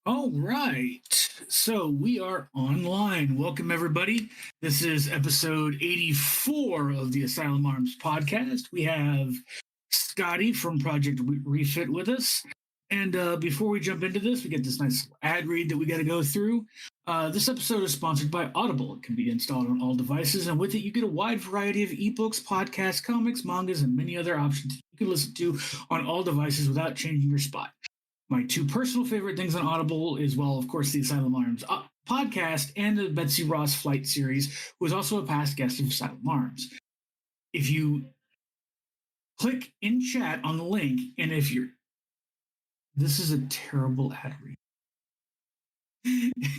All right. So we are online. Welcome, everybody. This is episode 84 of the Asylum Arms podcast. We have Scotty from Project Refit with us. And before we jump into this, we get this nice ad read that we got to go through. This episode is sponsored by Audible. It can be installed on all devices, and with it, you get a wide variety of ebooks, podcasts, comics, mangas, and many other options you can listen to on all devices without changing your spot. My two personal favorite things on Audible is, well, of course, the Asylum Arms podcast and the Betsy Ross Flight series, who is also a past guest of Asylum Arms. If you click in chat on the link, and if you're, this is a terrible ad read.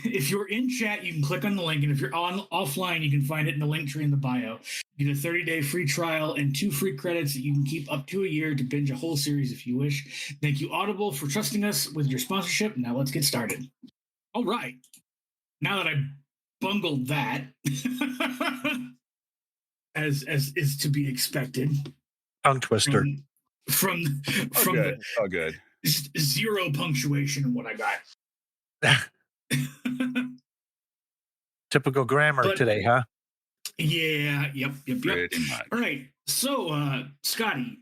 If you're in chat, you can click on the link, and if you're offline, you can find it in the link tree in the bio. You get a 30-day free trial and 2 free credits that you can keep up to a year to binge a whole series if you wish. Thank you, Audible, for trusting us with your sponsorship. Now let's get started. All right. Now that I bungled that, as is to be expected, tongue twister from good. Oh, good. Zero punctuation in what I got. Typical grammar today, huh? Yeah. Yep. Pretty much. All right. So, Scotty,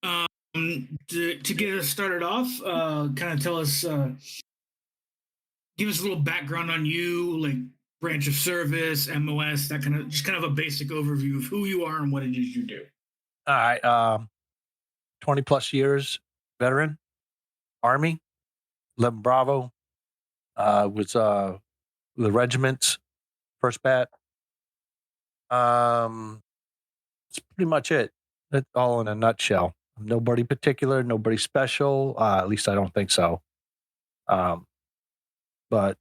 to get us started off, kind of tell us, give us a little background on you, like branch of service, MOS, that just kind of a basic overview of who you are and what it is you do. All right. 20 plus years, veteran, Army, 11 Bravo, was the regiment's first bat. It's pretty much it. That's all in a nutshell. Nobody particular, nobody special. At least I don't think so. But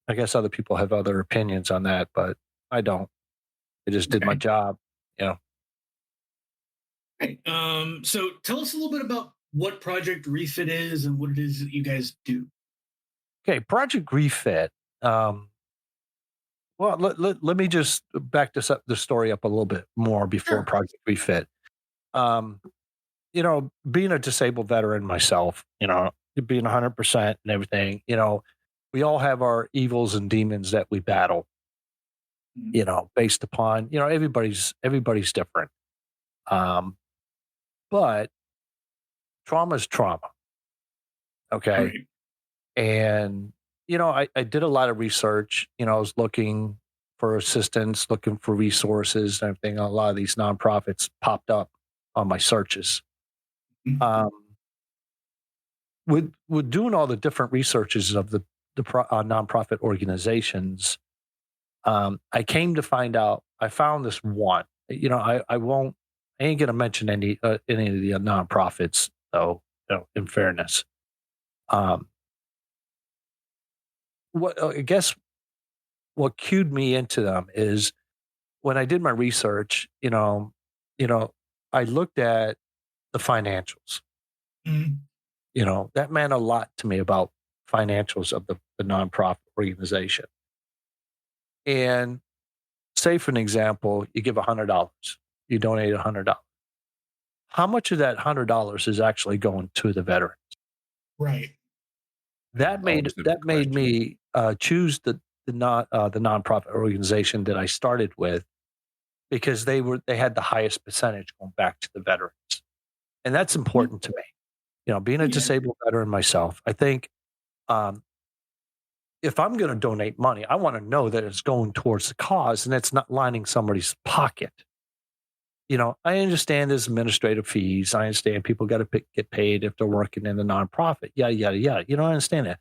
I guess other people have other opinions on that, but I don't. I just did my job, Right. So tell us a little bit about what Project Refit is and what it is that you guys do. Okay, Project Refit. Well, let me just back the story up a little bit more before Sure. Project Refit. Being a disabled veteran myself, being 100% and everything, we all have our evils and demons that we battle, based upon, everybody's different. But trauma is trauma. Okay. Right. And, I did a lot of research, I was looking for assistance, looking for resources and everything. A lot of these nonprofits popped up on my searches. Mm-hmm. With doing all the different researches of the nonprofit organizations, I came to find out, I found this one, I ain't going to mention any of the nonprofits though, in fairness. What cued me into them is when I did my research, I looked at the financials. Mm-hmm. That meant a lot to me about financials of the nonprofit organization. And say, for an example, you give $100, you donate $100. How much of that $100 is actually going to the veterans? Right. That made me choose the nonprofit organization that I started with, because they had the highest percentage going back to the veterans, and that's important to me. Being a disabled veteran myself, I think if I'm going to donate money, I want to know that it's going towards the cause and it's not lining somebody's pocket. I understand there's administrative fees. I understand people got to get paid if they're working in the nonprofit. Yeah. I understand that.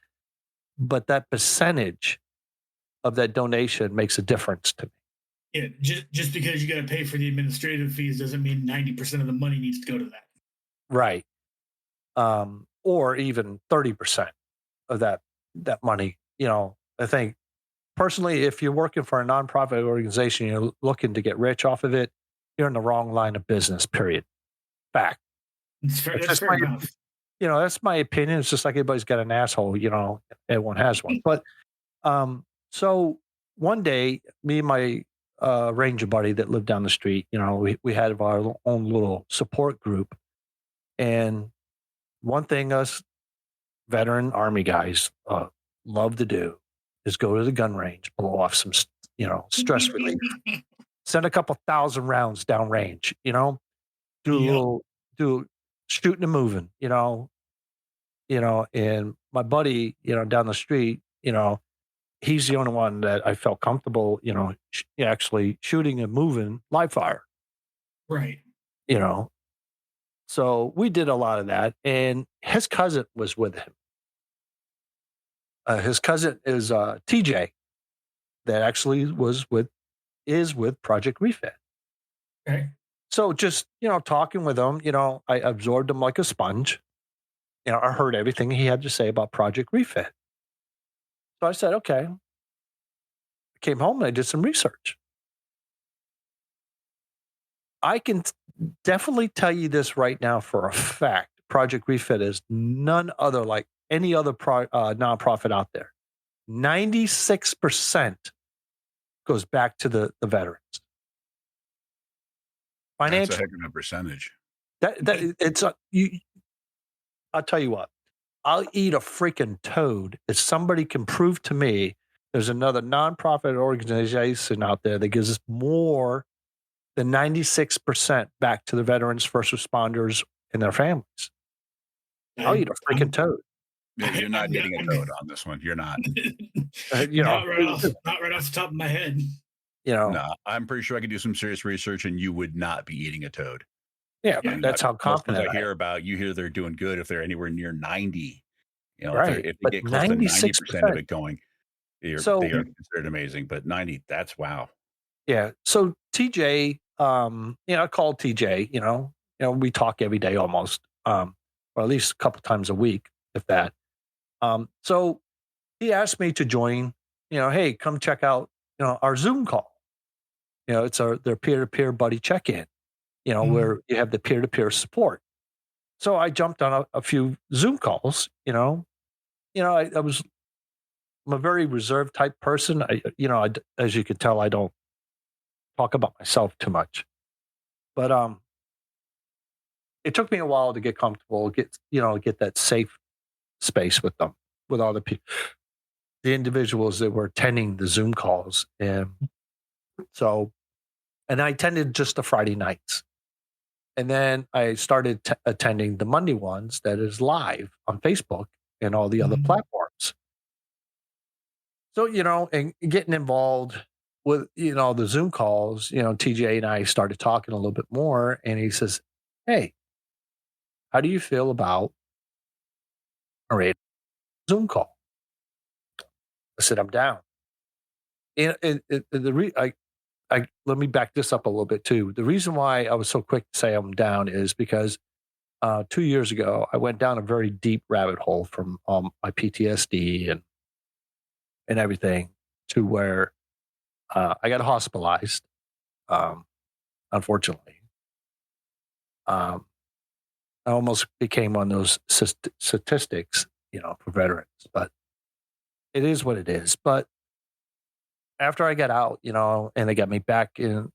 But that percentage of that donation makes a difference to me. Yeah, just because you got to pay for the administrative fees doesn't mean 90% of the money needs to go to that. Right. Or even 30% of that money. I think personally, if you're working for a nonprofit organization, you're looking to get rich off of it, you're in the wrong line of business, period. Fact. That's fair enough. That's my opinion. It's just like everybody's got an asshole, everyone has one. But so one day, me and my ranger buddy that lived down the street, we had our own little support group. And one thing us veteran Army guys love to do is go to the gun range, blow off some, stress relief, send a couple thousand rounds down range, do a Yep. little, do shooting and moving, and my buddy, down the street, he's the only one that I felt comfortable, actually shooting and moving live fire, Right. So we did a lot of that, and his cousin was with him. His cousin is TJ, that actually is with Project Refit. Okay. So just talking with him, I absorbed him like a sponge. I heard everything he had to say about Project Refit. So I said, okay. I came home and I did some research. I can definitely tell you this right now for a fact. Project Refit is none other like any other nonprofit out there. 96% goes back to the veterans. That's a heck of a percentage. I'll tell you what. I'll eat a freaking toad if somebody can prove to me there's another nonprofit organization out there that gives us more than 96% back to the veterans, first responders, and their families. I'll eat a freaking toad. Yeah, you're not getting a toad on this one. You're not. Not right off the top of my head. No, I'm pretty sure I could do some serious research, and you would not be eating a toad. Yeah, that's how confident I hear about. You hear they're doing good if they're anywhere near 90. Right. If they get close to 90% of it going, they are considered amazing. But 90, that's wow. Yeah. So TJ, I call TJ. We talk every day almost, or at least a couple times a week, if that. So he asked me to join. Hey, come check out our Zoom call. It's their peer-to-peer buddy check-in. Where you have the peer-to-peer support. So I jumped on a few Zoom calls. I'm a very reserved type person. As you can tell, I don't talk about myself too much. But it took me a while to get comfortable, get that safe space with them, with all the individuals that were attending the Zoom calls, and I attended just the Friday nights. And then I started attending the Monday ones that is live on Facebook and all the other platforms. So, and getting involved with, the Zoom calls, TJ and I started talking a little bit more, and he says, hey, how do you feel about a Zoom call? I said, I'm down. And let me back this up a little bit too. The reason why I was so quick to say I'm down is because 2 years ago, I went down a very deep rabbit hole from my PTSD and everything, to where I got hospitalized, unfortunately. I almost became one of those statistics, for veterans, but it is what it is. But after I got out, and they got me back in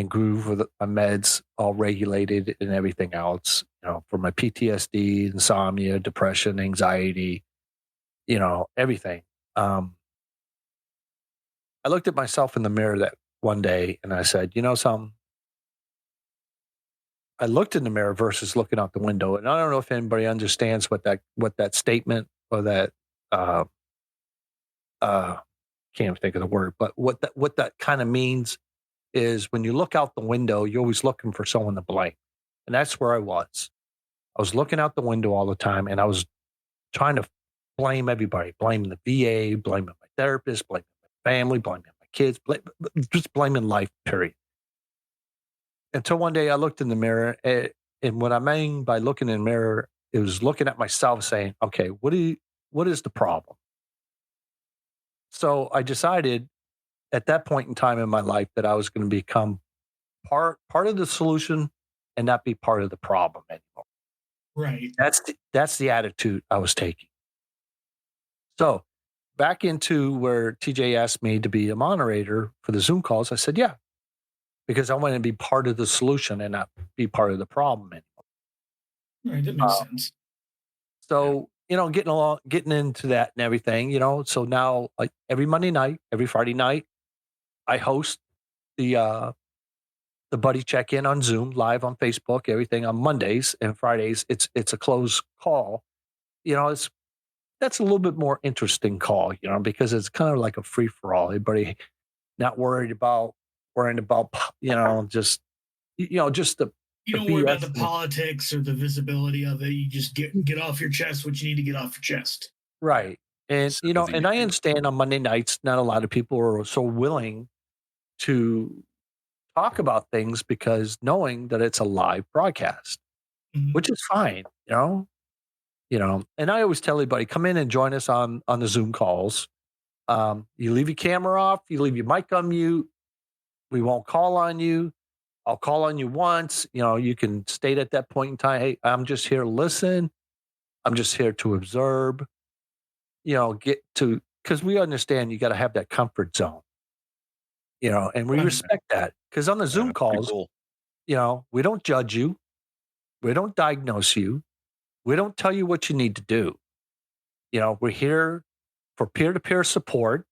groove with my meds all regulated and everything else, for my PTSD, insomnia, depression, anxiety, everything. I looked at myself in the mirror that one day and I said, something? I looked in the mirror versus looking out the window. And I don't know if anybody understands what that statement or that, can't think of the word, but what that kind of means is when you look out the window, you're always looking for someone to blame. And that's where I was. I was looking out the window all the time, and I was trying to blame everybody, blaming the VA, blaming my therapist, blaming my family, blaming my kids, just blaming life, period. Until one day I looked in the mirror, and what I mean by looking in the mirror, it was looking at myself saying, okay, what is the problem? So I decided at that point in time in my life that I was going to become part of the solution and not be part of the problem anymore. Right. That's the attitude I was taking. So back into where TJ asked me to be a moderator for the Zoom calls, I said, yeah, because I want to be part of the solution and not be part of the problem anymore. Right, that makes sense. So, getting into that and everything, so now like every Monday night, every Friday night, I host the buddy check-in on Zoom, live on Facebook, everything on Mondays and Fridays. It's a closed call. It's that's a little bit more interesting call, because it's kind of like a free for all. Everybody not worrying about, just the You don't worry about the politics or the visibility of it. You just get off your chest what you need to get off your chest. Right. And and I understand on Monday nights, not a lot of people are so willing to talk about things because knowing that it's a live broadcast, which is fine, and I always tell everybody, come in and join us on the Zoom calls. You leave your camera off, you leave your mic on mute. We won't call on you. I'll call on you once. You can state at that point in time, hey, I'm just here to listen. I'm just here to observe. Because we understand you got to have that comfort zone. And we respect that. Because on the Zoom calls, cool. We don't judge you. We don't diagnose you. We don't tell you what you need to do. We're here for peer-to-peer support.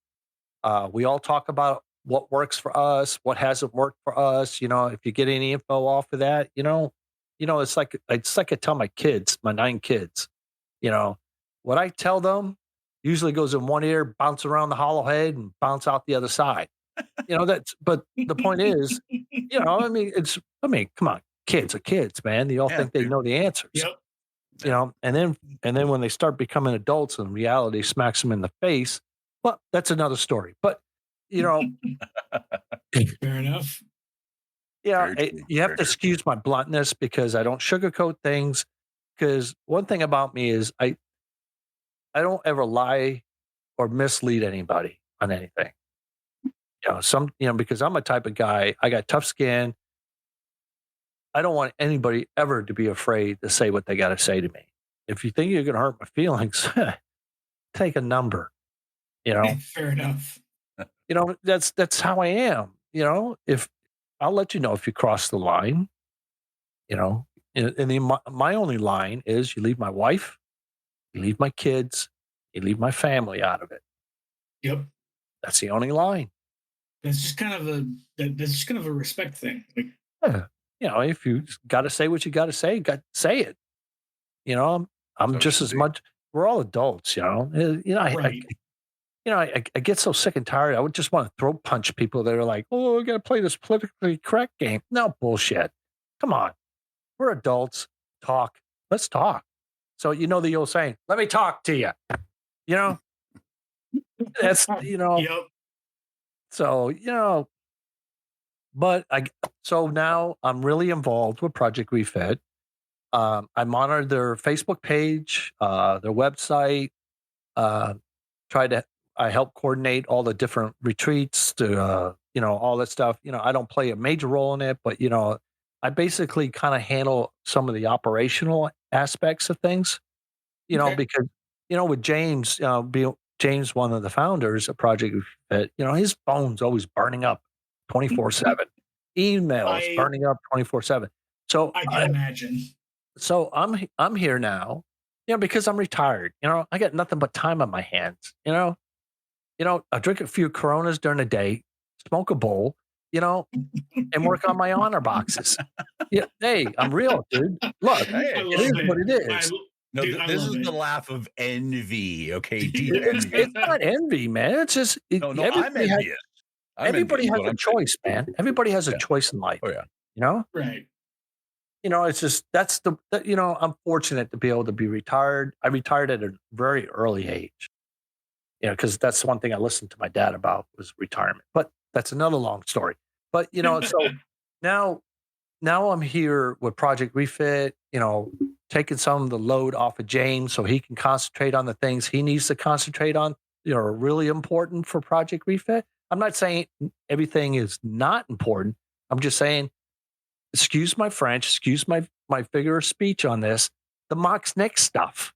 We all talk about what works for us, what hasn't worked for us. If you get any info off of that, it's like I tell my kids, my 9 kids, what I tell them usually goes in one ear, bounce around the hollow head, and bounce out the other side. But the point is, come on, kids are kids, man. They all think they know the answers. Yep. And then when they start becoming adults and reality smacks them in the face, well, that's another story. But fair enough. Yeah, you have to excuse my bluntness because I don't sugarcoat things. Because one thing about me is I don't ever lie or mislead anybody on anything. Because I'm a type of guy, I got tough skin. I don't want anybody ever to be afraid to say what they got to say to me. If you think you're going to hurt my feelings, take a number. Fair enough. That's how I am. If I'll let you know if you cross the line. And my only line is you leave my wife, you leave my kids, you leave my family out of it. Yep. That's the only line. That's just kind of a respect thing. If you got to say what you got to say, say it. I'm So just as much. We're all adults, Right. I get so sick and tired. I would just want to throat punch people that are like, "Oh, we got to play this politically correct game." No bullshit. Come on, we're adults. Talk. Let's talk. So the old saying, "Let me talk to you." That's Yep. So but so now I'm really involved with Project Refit. I monitor their Facebook page, their website. I help coordinate all the different retreats to, all that stuff. I don't play a major role in it, but, I basically kind of handle some of the operational aspects of things, Okay. because, with James, James, one of the founders of Project Refit, his phone's always burning up 24/7, emails burning up 24/7. So I can imagine. So I'm here now, because I'm retired. I got nothing but time on my hands. I drink a few Coronas during the day, smoke a bowl, and work on my honor boxes. Yeah, hey, I'm real, dude. Look, it is what it is. No, Dude, this is it. the laugh of envy. Okay, deep It's envy. not envy, man. It's just No, I'm envious. Everybody has a choice, man. Everybody has a choice in life. Oh yeah. Right. It's just I'm fortunate to be able to be retired. I retired at a very early age. Because that's one thing I listened to my dad about was retirement. But that's another long story. But so now I'm here with Project Refit. Taking some of the load off of James so he can concentrate on the things he needs to concentrate on. Are really important for Project Refit. I'm not saying everything is not important. I'm just saying, excuse my French, excuse my figure of speech on this. The Mox Nick stuff,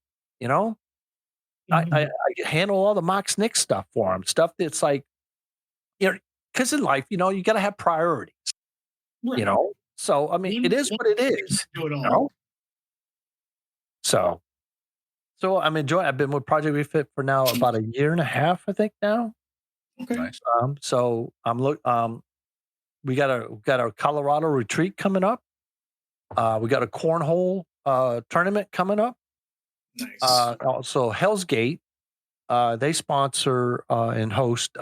I handle all the Mox Nick stuff for him. Stuff that's like, because in life, you got to have priorities. Right. So I mean, it is what it is. Do it all. So So I'm enjoying. I've been with Project Refit for now about a year and a half, I think now. Okay. Nice. So we got our Colorado retreat coming up. We got a cornhole tournament coming up. Nice. Also, Hell's Gate. They sponsor and host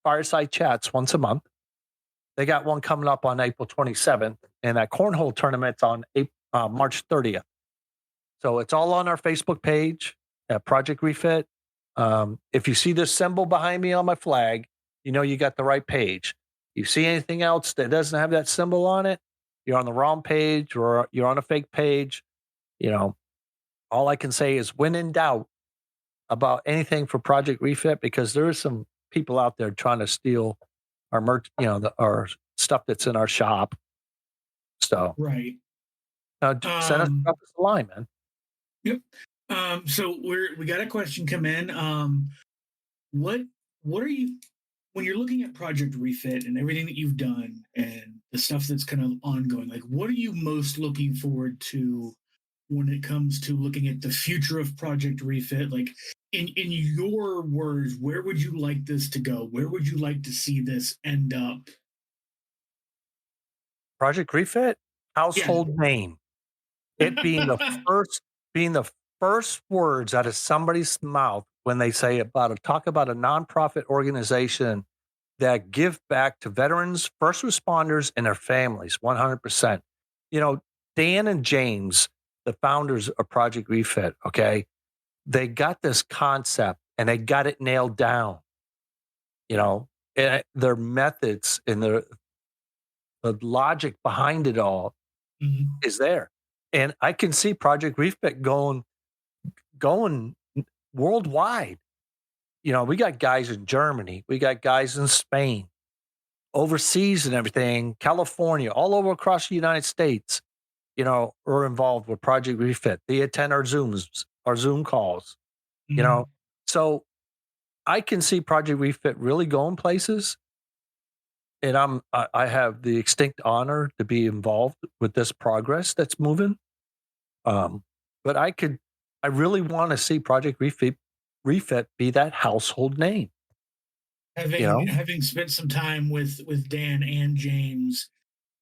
fireside chats once a month. They got one coming up on April 27th, and that cornhole tournament's on March 30th. So it's all on our Facebook page at Project Refit. If you see this symbol behind me on my flag, you know you got the right page. You see anything else that doesn't have that symbol on it, you're on the wrong page or you're on a fake page. You know, all I can say is when in doubt about anything for Project Refit, because there are some people out there trying to steal our merch, our stuff that's in our shop. So Right. send us Um, up the line, man. yep. So we got a question come in. What what are you when you're looking at Project Refit and everything that you've done and the stuff that's kind of ongoing, like what are you most looking forward to when it comes to looking at the future of Project Refit? Like in your words, where would you like this to go? Where would you like to see this end up? Project Refit, Yeah. household name. It being the first words out of somebody's mouth when they say talk about a nonprofit organization that give back to veterans, first responders, and their families 100%. You know, Dan and James, the founders of Project Refit, okay, they got this concept and they got it nailed down, and their methods and the logic behind it all Mhm. is there. And I can see Project Refit going worldwide. We got guys in Germany, we got guys in Spain, overseas and everything, California, all over across the United States, are involved with Project Refit. They attend our Zoom calls, you know. Mhm. So I can see Project Refit really going places. And I have the extinct honor to be involved with this progress that's moving. Um, but I really want to see Project Refit be that household name. Having spent some time with Dan and James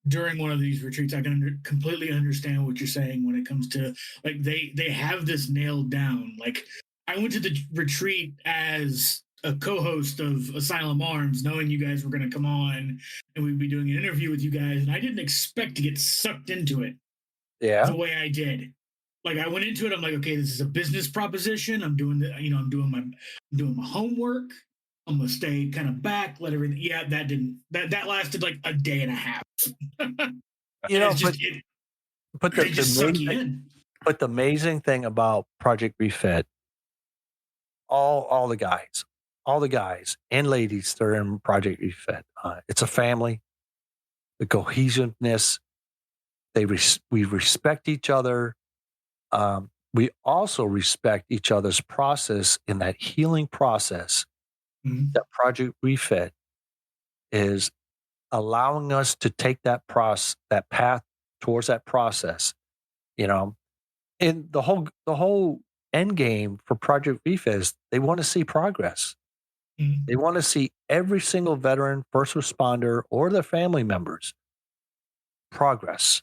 during one of these retreats, I can completely understand what you're saying when it comes to like they have this nailed down. Like I went to the retreat as a co-host of Asylum Arms, knowing you guys were going to come on and we'd be doing an interview with you guys, and I didn't expect to get sucked into it the Yeah. way I did. Like I went into it, I'm like, okay, this is a business proposition. I'm doing my homework. I'm gonna stay kind of back, let everything. Yeah, that lasted like a day and a half. And You know, it's but just but they the just suck you in. amazing thing about Project Refit, all the guys and ladies that are in Project Refit, it's a family. The cohesiveness, we respect each other. We also respect each other's process in that healing process. Mhm. That Project Refit is allowing us to take that path towards that process. You know, and the whole end game for Project Refit is they want to see progress. Mhm. They want to see every single veteran, first responder, or their family members progress.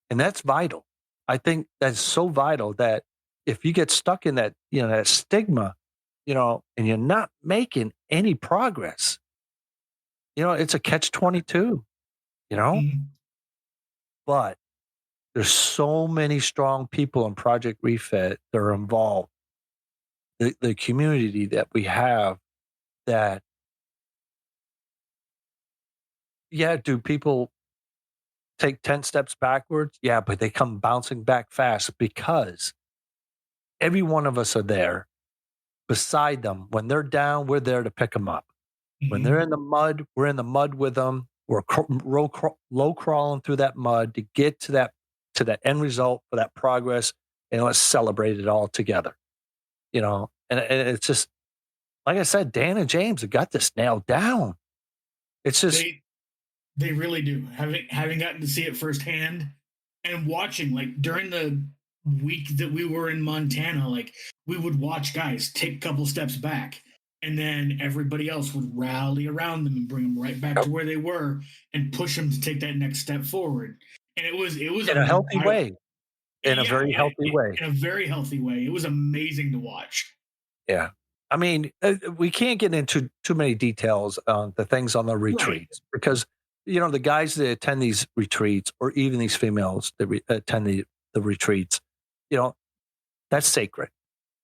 And that's vital. I think that's so vital that if you get stuck in that stigma, and you're not making any progress, it's a catch 22, you know, Mhm. but there's so many strong people in Project Refit that are involved. The community that we have that, yeah, do people take 10 steps backwards? Yeah, but they come bouncing back fast because every one of us are there beside them. When they're down, we're there to pick them up. When they're Mhm. in the mud, we're in the mud with them. We're low crawling through that mud to get to that end result for that progress, and let's celebrate it all together. And it's just like I said, Dan and James have got this nailed down. It's just They they really do. Having gotten to see it firsthand and watching like during week that we were in Montana, like we would watch guys take a couple steps back, and then everybody else would rally around them and bring them right back Yep. to where they were and push them to take that next step forward. And it was In a healthy way, in a yeah, very healthy way. in a very healthy way. It was amazing to watch. Yeah. I mean, we can't get into too many details on the things on the Right, retreats because, the guys that attend these retreats or even these females that attend the retreats, you know, that's sacred.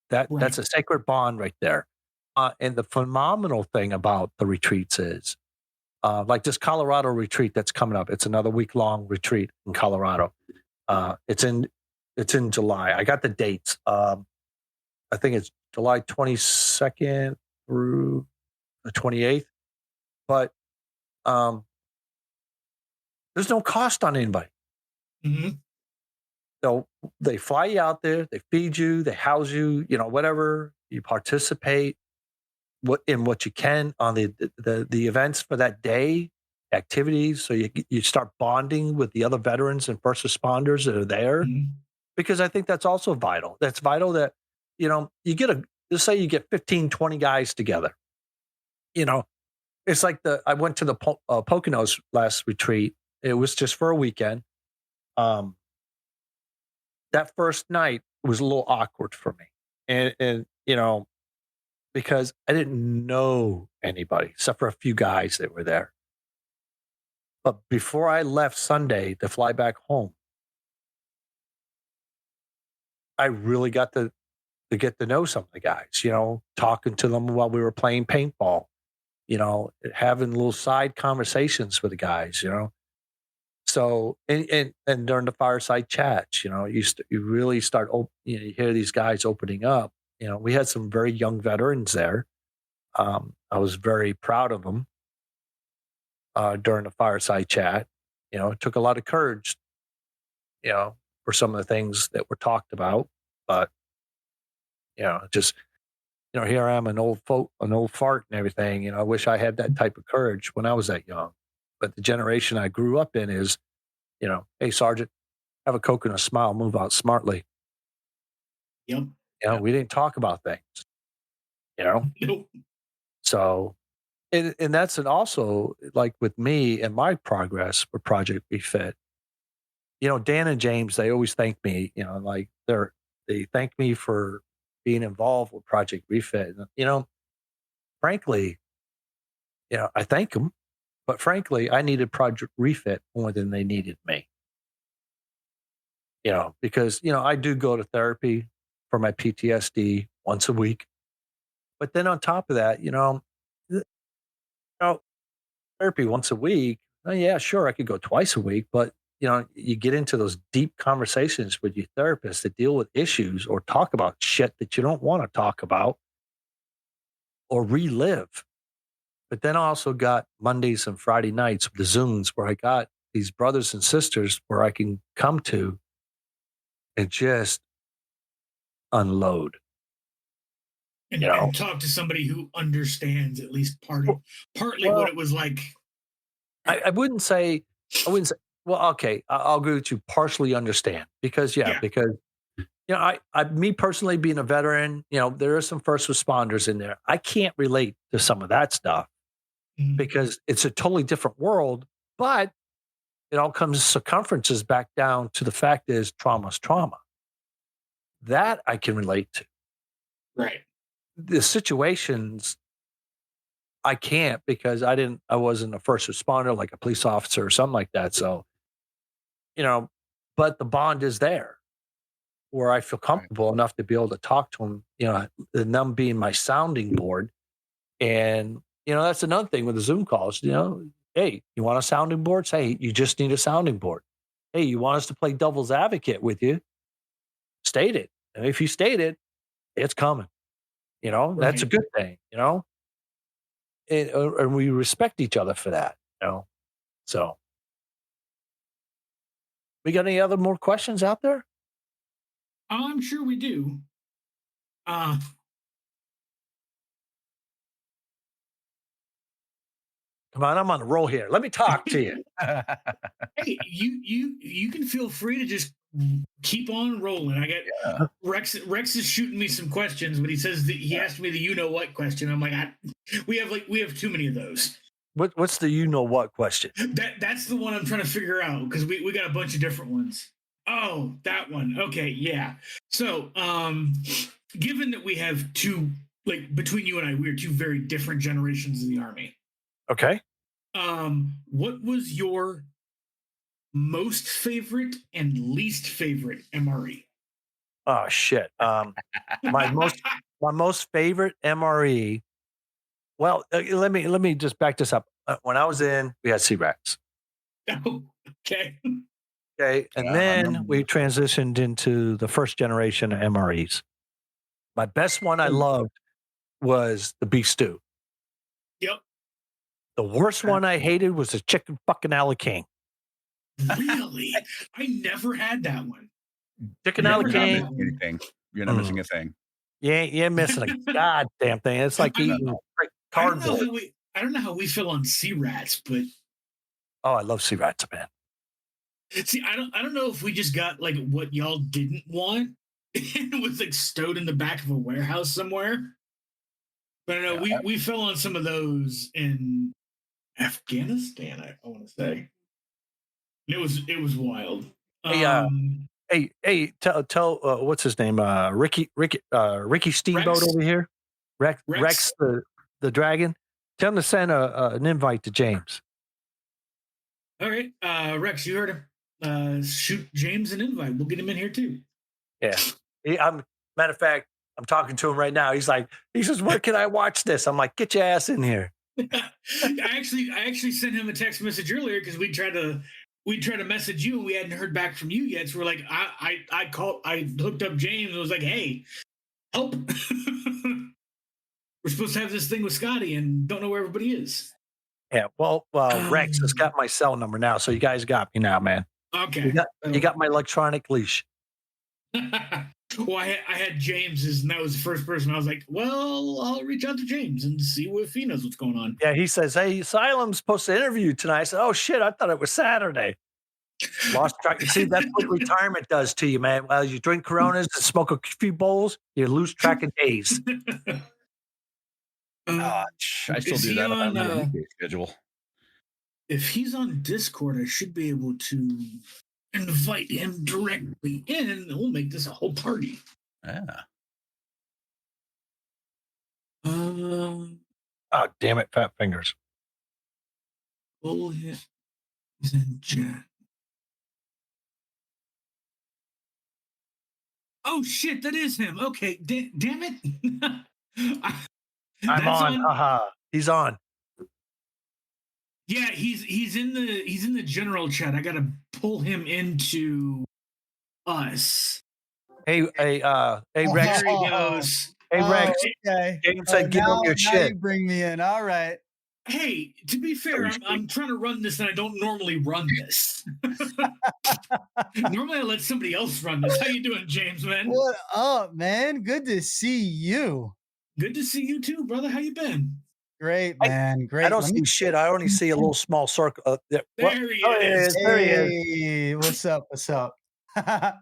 That's right. a sacred bond right there. And the phenomenal thing about the retreats is, like this Colorado retreat that's coming up. It's another week-long retreat in Colorado. It's in July. I got the dates. I think it's July 22nd through the 28th. But um, there's no cost on anybody. Hmm. So they fly you out there, they feed you, they house you, whatever. You participate what you can on the events for that day, activities. So you start bonding with the other veterans and first responders that are there, Hmm. because I think that's also vital. That's vital that, you get let's say you get 15, 20 guys together. You know, it's like I went to the Poconos last retreat. It was just for a weekend. Um, that first night was a little awkward for me. And because I didn't know anybody except for a few guys that were there. But before I left Sunday to fly back home, I really got to get to know some of the guys, talking to them while we were playing paintball, having little side conversations with the guys, So and during the fireside chats, you really start you hear these guys opening up. We had some very young veterans there. I was very proud of them during the fireside chat. It took a lot of courage, you know, for some of the things that were talked about, but just here I am, an old fart and everything. I wish I had that type of courage when I was that young. But the generation I grew up in is, hey, Sergeant, have a Coke and a smile, move out smartly. Yep. Yep. We didn't talk about things, you know? Nope. So, and that's also like with me and my progress for Project Refit. Dan and James, they always thank me, like they thank me for being involved with Project Refit. And, frankly, I thank them, but frankly, I needed Project Refit more than they needed me. Because, I do go to therapy for my PTSD once a week. But then on top of that, therapy once a week, oh, yeah, sure, I could go twice a week, but you get into those deep conversations with your therapist that deal with issues or talk about shit that you don't want to talk about or relive. But then I also got Mondays and Friday nights with the Zooms where I got these brothers and sisters where I can come to and just unload. And talk to somebody who understands at least partly what Well, it was like. I wouldn't say, well, okay, I'll agree with you, partially understand because, Yeah. because, me personally being a veteran, there are some first responders in there. I can't relate to some of that stuff Mhm. because it's a totally different world, but it all comes circumferences back down to the fact is trauma's trauma. That I can relate to. Right. The situations I can't because I wasn't a first responder like a police officer or something like that. So, but the bond is there where I feel Right. comfortable enough to be able to talk to them, and them being my sounding board. And, that's another thing with the Zoom calls, hey, you want a sounding board? Say, you just need a sounding board. Hey, you want us to play devil's advocate with you? State it. And if you state it, it's coming. That's a Right. good thing, and we respect each other for that, So, we got any other more questions out there? I'm sure we do. Uh, Come on, I'm on a roll here. Let me talk to you. hey, you can feel free to just keep on rolling. I got Rex. Rex is shooting me some questions, but he says that he asked me the you know what question. I'm like, we have too many of those. What's the you know what question? That's the one I'm trying to figure out because we got a bunch of different ones. Oh, that one. Okay, yeah. So, given that we have two, like between you and I, we are two very different generations of the Army. Okay. What was your most favorite and least favorite MRE? Oh shit. My most favorite MRE. Well, let me just back this up. When I was in, we had C-Rats. Oh, okay. Okay, and then we transitioned into the first generation of MREs. My best one I loved was the beef stew. Yep. The worst one I hated was the chicken fucking King. Really? I never had that one. Chicken You're not King. missing anything. You're not missing a thing. You're missing a goddamn thing. It's like eating cardboard. I don't know how we feel on C-Rats, but oh, I love C-Rats, man. See, I don't know if we just got like what y'all didn't want. It was like stowed in the back of a warehouse somewhere. But I know we fell on some of those in Afghanistan, I want to say. It was wild. Hey, tell what's his name? Ricky Steamboat Rex? over here. Rex the dragon. Tell him to send an invite to James. All right. Rex, you heard him. Shoot James an invite. We'll get him in here too. Yeah. Matter of fact, I'm talking to him right now. He says, where can I watch this? I'm like, get your ass in here. I actually sent him a text message earlier because we tried to message you and we hadn't heard back from you yet. So we're like, I hooked up James and was like, hey, help. We're supposed to have this thing with Scotty and don't know where everybody is. Yeah, well, Rex has got my cell number now, so you guys got me now, man. Okay. You got my electronic leash. Well, I had James's, and that was the first person. I was like, well, I'll reach out to James and see if he knows what's going on. Yeah, he says, hey, Asylum's supposed to interview tonight. I said, oh, shit, I thought it was Saturday. Lost track. See, that's what retirement does to you, man. Well, you drink Coronas and smoke a few bowls, you lose track of days. I still do that on my weekday schedule. If he's on Discord, I should be able to invite him directly in, and we'll make this a whole party. Yeah. Oh, damn it, fat fingers. Oh, yeah. He's in chat. Oh, shit, that is him. Okay, damn it. I'm on. He's on. Yeah, he's in the general chat. I gotta pull him into us. Hey, Rex. There he goes. Hey, Rex. Okay. James said, give him your shit. You bring me in. All right. Hey, to be fair, I'm trying to run this, and I don't normally run this. Normally, I let somebody else run this. How you doing, James, man? What up, man? Good to see you. Good to see you too, brother. How you been? Great, man. Great. I don't see shit. I only see a little small circle. There he is. There he is. What's up? What's up? Yeah.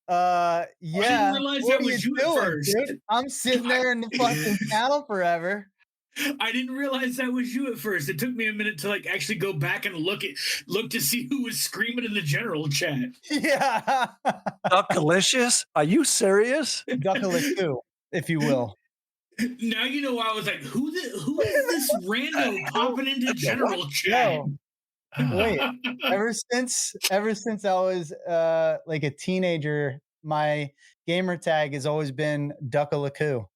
I didn't realize that was you at first. Dude? I'm sitting there in the fucking channel forever. I didn't realize that was you at first. It took me a minute to like actually go back and look to see who was screaming in the general chat. Yeah. Duckalicious? Are you serious? Duckalicious, if you will. Now you know why I was like, who is this rando popping into general chat? Wait, ever since I was like a teenager, my gamer tag has always been Duckalicious.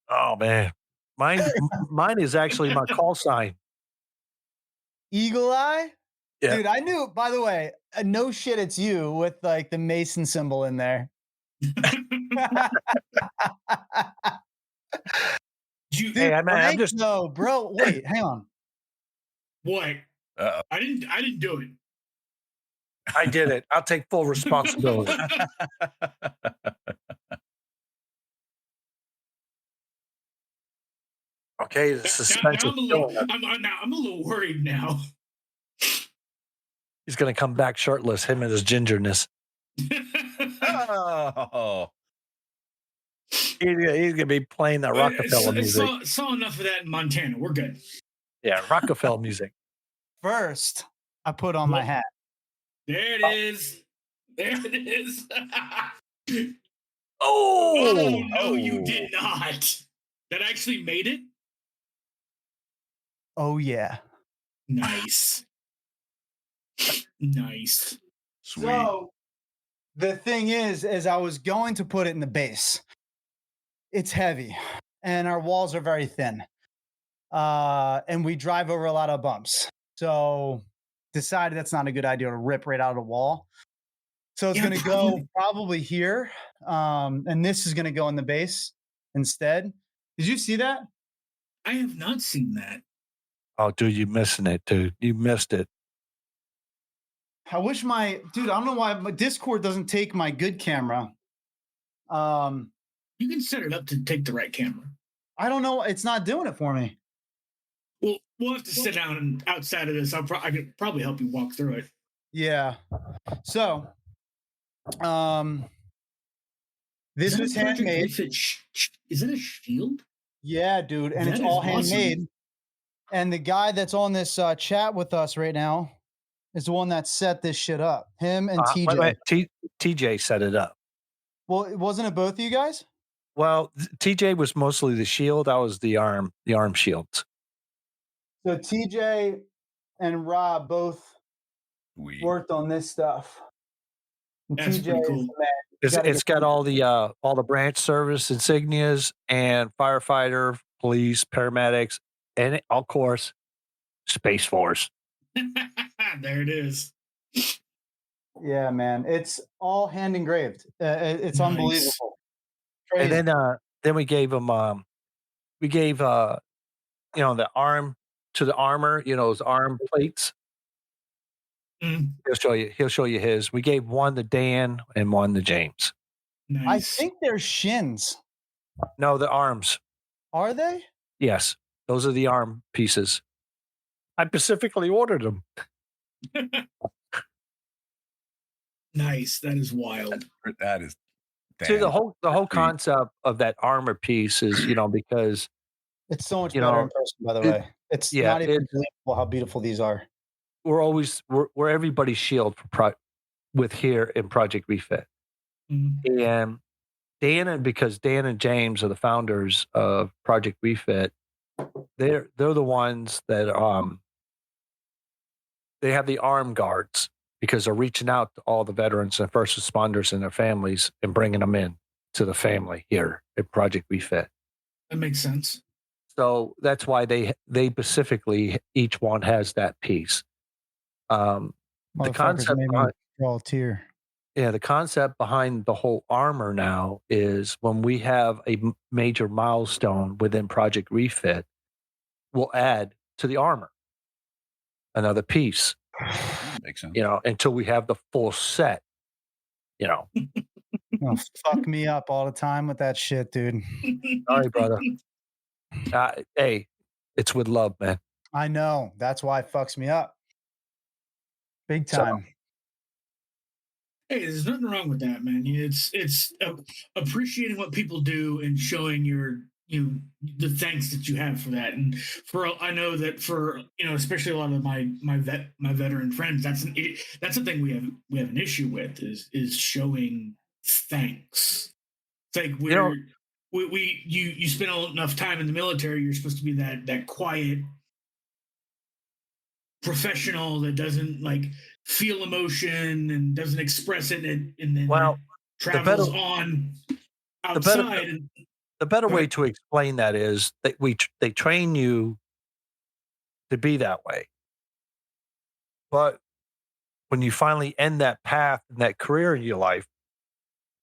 Oh man. Mine is actually my call sign. Eagle Eye? Yeah. Dude, I knew, by the way, no shit, it's you with like the Mason symbol in there. Dude, hey, I'm just no, bro. Wait, hang on. What? I didn't do it. I did it. I'll take full responsibility. Okay, the suspense is killing us. I'm a little worried now. He's going to come back shirtless, him and his gingerness. Oh, He's going to be playing that Rockefeller music. Saw enough of that in Montana. We're good. Yeah, Rockefeller music. First, I put on my hat. There it is. There it is. Oh, no, you did not. That actually made it? Oh, yeah. Nice. Nice. sweet. So the thing is I was going to put it in the base. It's heavy and our walls are very thin. And we drive over a lot of bumps. So decided that's not a good idea to rip right out of the wall. So it's going to go probably here. And this is going to go in the base instead. Did you see that? I have not seen that. Oh, dude, you're missing it, dude. You missed it. I wish I don't know why my Discord doesn't take my good camera. You can set it up to take the right camera. I don't know. It's not doing it for me. Well, we'll have to sit down and outside of this. I could probably help you walk through it. Yeah. So, this was handmade. Is it a shield? Yeah, dude, and it's all handmade. And the guy that's on this chat with us right now is the one that set this shit up. Him and TJ. TJ set it up. Well, wasn't it both of you guys? Well, TJ was mostly the shield. I was the arm shields. So TJ and Rob both worked on this stuff. And That's TJ pretty cool. is the man. It's got all the branch service insignias and firefighter, police, paramedics, and of course, Space Force. There it is. Yeah, man, it's all hand engraved. It's nice. Unbelievable. Crazy. And then we gave him the arm to the armor, those arm plates. Mm. He'll show you his. We gave one to Dan and one to James. Nice. I think they're shins. No, the arms. Are they? Yes, those are the arm pieces. I specifically ordered them. Nice. That is wild. That is. See, the whole concept of that armor piece is, because it's so much better in person. By the way, it's not even believable how beautiful these are. We're everybody's shield with here in Project Refit, and because Dan and James are the founders of Project Refit, they're the ones that they have the arm guards because they're reaching out to all the veterans and first responders and their families and bringing them in to the family here at Project Refit. That makes sense. So that's why they specifically each one has that piece. The concept the concept behind the whole armor now is when we have a major milestone within Project Refit, we'll add to the armor another piece. Makes sense. Until we have the full set. Fuck me up all the time with that shit, dude. Sorry, brother. Hey, it's with love, man. I know. That's why it fucks me up. Big time. Hey, there's nothing wrong with that, man. It's appreciating what people do and showing the thanks that you have for that. And I know that for especially a lot of my veteran friends, that's the thing we have an issue with is showing thanks. It's like you spend enough time in the military, you're supposed to be that quiet professional that doesn't feel emotion and doesn't express it and then travels on outside. The better way to explain that is that they train you to be that way. But when you finally end that path and that career in your life,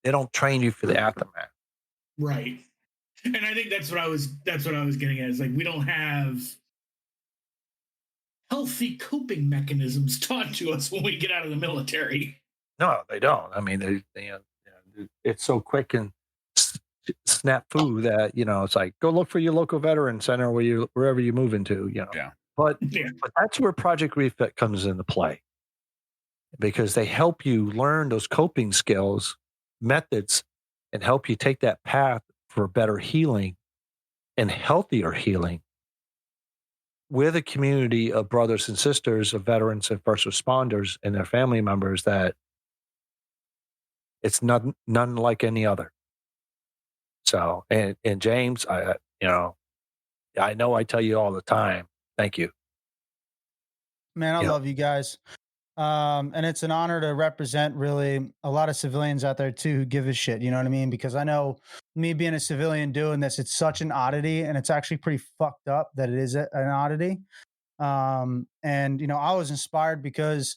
they don't train you for the aftermath. Right. And I think that's what I was getting at. Is we don't have healthy coping mechanisms taught to us when we get out of the military. No, they don't. I mean, it's so quick and snafu that it's like go look for your local veteran center wherever you move into. Yeah. But that's where Project Refit comes into play. because they help you learn those coping skills, methods, and help you take that path for better healing and healthier healing. We're the community of brothers and sisters of veterans and first responders and their family members that it's none like any other. So, and James, I know I tell you all the time, thank you. Man, I love you guys. And it's an honor to represent really a lot of civilians out there too who give a shit. You know what I mean? Because I know me being a civilian doing this, it's such an oddity, and it's actually pretty fucked up that it is an oddity. And I was inspired because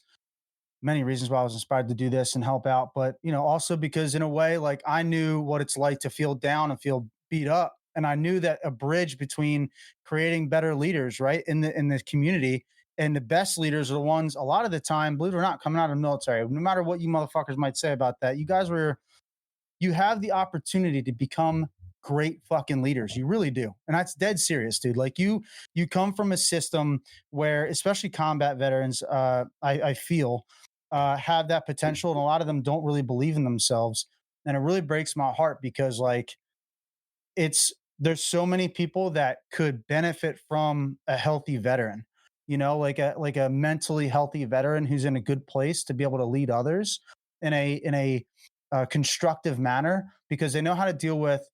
many reasons why I was inspired to do this and help out, but also because in a way, like I knew what it's like to feel down and feel beat up, and I knew that a bridge between creating better leaders, right, in the community, and the best leaders are the ones a lot of the time, believe it or not, coming out of the military. No matter what you motherfuckers might say about that, you have the opportunity to become great fucking leaders. You really do. And that's dead serious, dude. Like you come from a system where, especially combat veterans, I feel have that potential, and a lot of them don't really believe in themselves. And it really breaks my heart because like there's so many people that could benefit from a healthy veteran, like a mentally healthy veteran who's in a good place to be able to lead others in a constructive manner, because they know how to deal with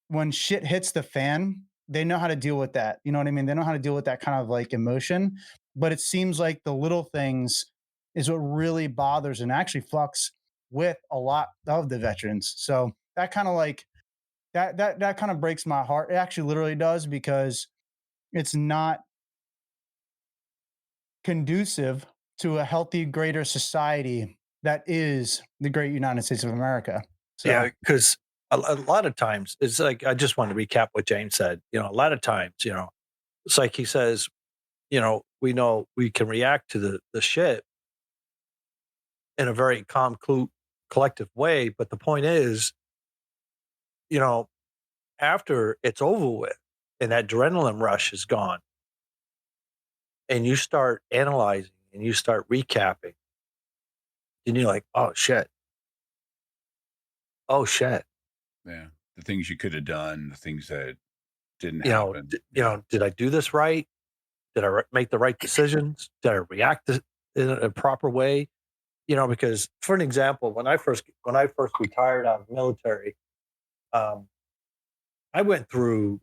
when shit hits the fan. They know how to deal with that. You know what I mean? They know how to deal with that kind of like emotion. But it seems like the little things is what really bothers and actually fucks with a lot of the veterans. So that kind of like that kind of breaks my heart. It actually literally does, because it's not conducive to a healthy, greater society that is the great United States of America. So, yeah, because a lot of times it's like, I just want to recap what James said. A lot of times, it's like he says, we know we can react to the shit in a very calm, collective way. But the point is, after it's over with and that adrenaline rush is gone, and you start analyzing and you start recapping, and you're like, oh shit. Yeah. The things you could have done, the things that didn't happen. Did I do this right? Did I make the right decisions? Did I react in a proper way? Because for an example, when I first retired out of the military, I went through,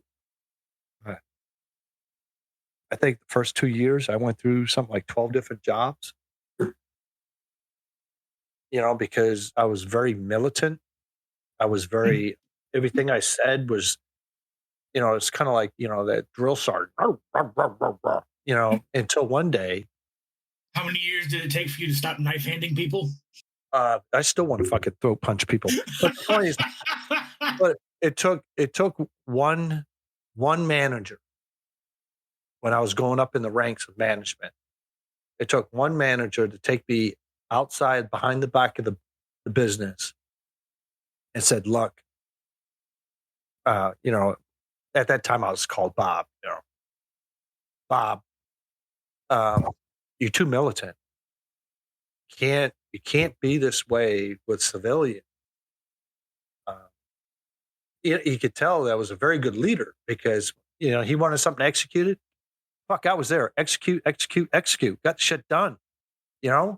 I think the first 2 years, I went through something like 12 different jobs, because I was very militant. I was very, everything I said was, it's kind of like, that drill sergeant, until one day. How many years did it take for you to stop knife handing people? I still want to fucking throat punch people. But the point is, but it took one manager when I was going up in the ranks of management. It took one manager to take me outside behind the back of the business and said, look, at that time I was called Bob, Bob, you're too militant. You can't be this way with civilians. You could tell that was a very good leader, because, he wanted something executed. Fuck, I was there. Execute. Got the shit done, in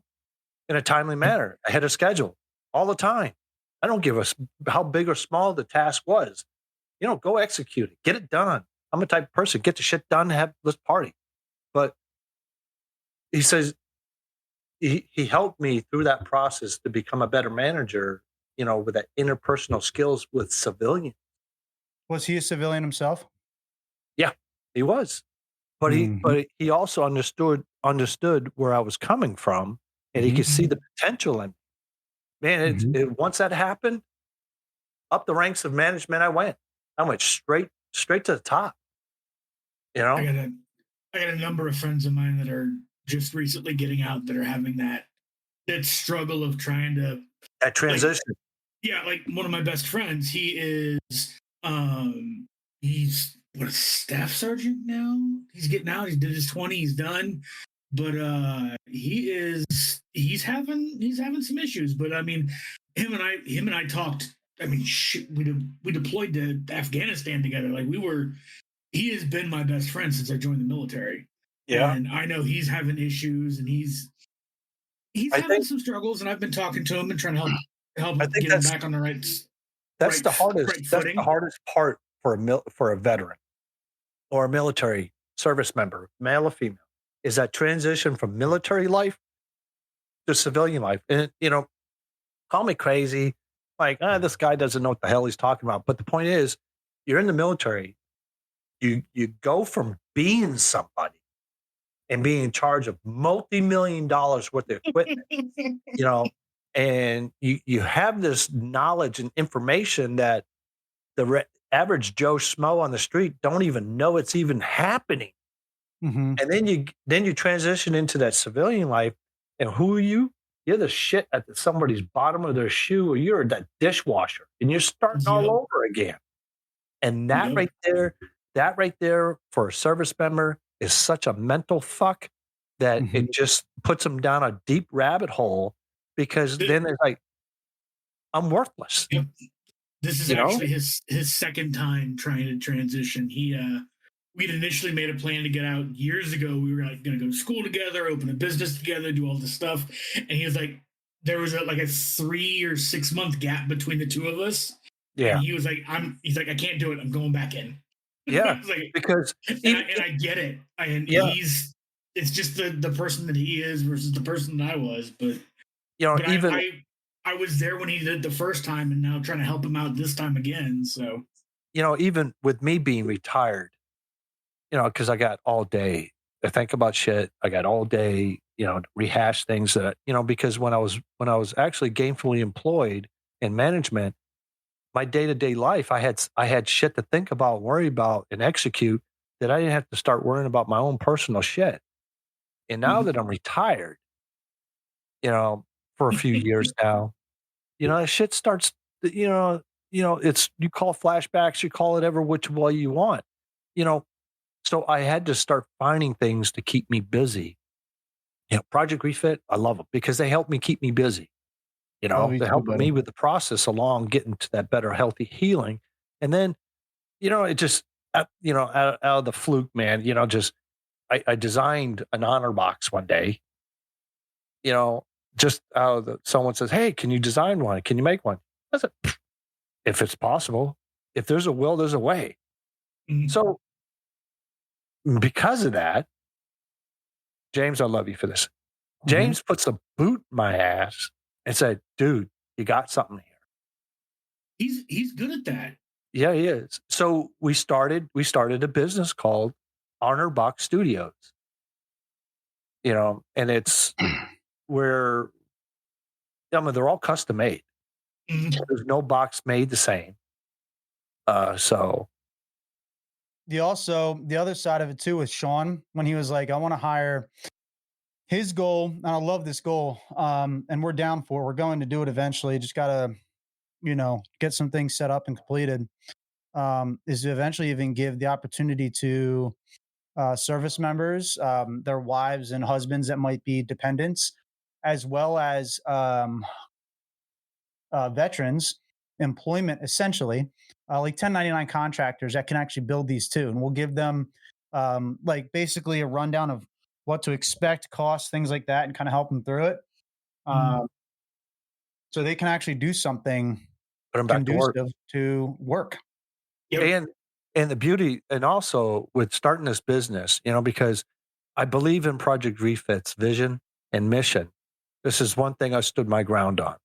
a timely manner, ahead of schedule, all the time. I don't give a how big or small the task was. Go execute it. Get it done. I'm a type of person, get the shit done, let's party. But he says he helped me through that process to become a better manager, with that interpersonal skills with civilians. was he a civilian himself? Yeah, he was. But he also understood where I was coming from, and he could see the potential in me. Man, once that happened, up the ranks of management I went straight to the top. I got a number of friends of mine that are just recently getting out that are having that struggle of trying to that transition. Like one of my best friends, he is he's a staff sergeant now. He's getting out. He did his 20. He's done. but he's having some issues. But I mean, him and I talked. I mean, shit, we deployed to Afghanistan together. Like he has been my best friend since I joined the military. Yeah. And I know he's having issues, and he's I having think some struggles, and I've been talking to him and trying to help I think get him back on the right that's the hardest right that's footing. the hardest part for a veteran or a military service member, male or female, is that transition from military life to civilian life. And call me crazy, like this guy doesn't know what the hell he's talking about. But the point is, you're in the military. You go from being somebody and being in charge of multi-million dollars worth of equipment, and you have this knowledge and information that the average Joe Schmo on the street don't even know it's even happening. Mm-hmm. And then you transition into that civilian life, and who are you? You're the shit at somebody's bottom of their shoe, or you're that dishwasher, and you're starting all over again. And that right there for a service member is such a mental fuck that it just puts them down a deep rabbit hole, because then it's like, I'm worthless. Yep. This is actually his second time trying to transition. We'd initially made a plan to get out years ago. We were like going to go to school together, open a business together, do all this stuff. And he was like, there was like a 3 or 6 month gap between the two of us. Yeah. And he was like, he's like, I can't do it. I'm going back in. Yeah. Like, because I get it. And it's just the person that he is versus the person that I was. But I was there when he did it the first time, and now trying to help him out this time again. So, even with me being retired, because I got all day to think about shit. I got all day, to rehash things that, because when I was actually gainfully employed in management, my day-to-day life, I had shit to think about, worry about, and execute, that I didn't have to start worrying about my own personal shit. And now that I'm retired, for a few years now, that shit starts, it's, you call flashbacks, you call it ever which way you want, so I had to start finding things to keep me busy. Project Refit, I love them because they help me keep me busy. They're helping me with the process along getting to that better, healthy healing. And then, it just, out of the fluke, man, I designed an honor box one day, just out of someone says, hey, can you design one? Can you make one? I said, if it's possible, if there's a will, there's a way. Mm-hmm. So because of that, James, I love you for this. James puts a boot in my ass and said, dude, you got something here. He's good at that. Yeah, he is. So we started a business called Honor Box Studios. And it's where, they're all custom made. Mm-hmm. There's no box made the same. So the other side of it too with Sean, when he was like, I want to hire, his goal, and I love this goal, and we're going to do it eventually. Just gotta, get some things set up and completed. Is to eventually even give the opportunity to service members, their wives and husbands that might be dependents, as well as veterans, employment essentially, like 1099 contractors that can actually build these too. And we'll give them like basically a rundown of what to expect, costs, things like that, and kind of help them through it. So they can actually do something conducive to work. Yep. And the beauty, and also with starting this business, because I believe in Project Refit's vision and mission. This is one thing I stood my ground on.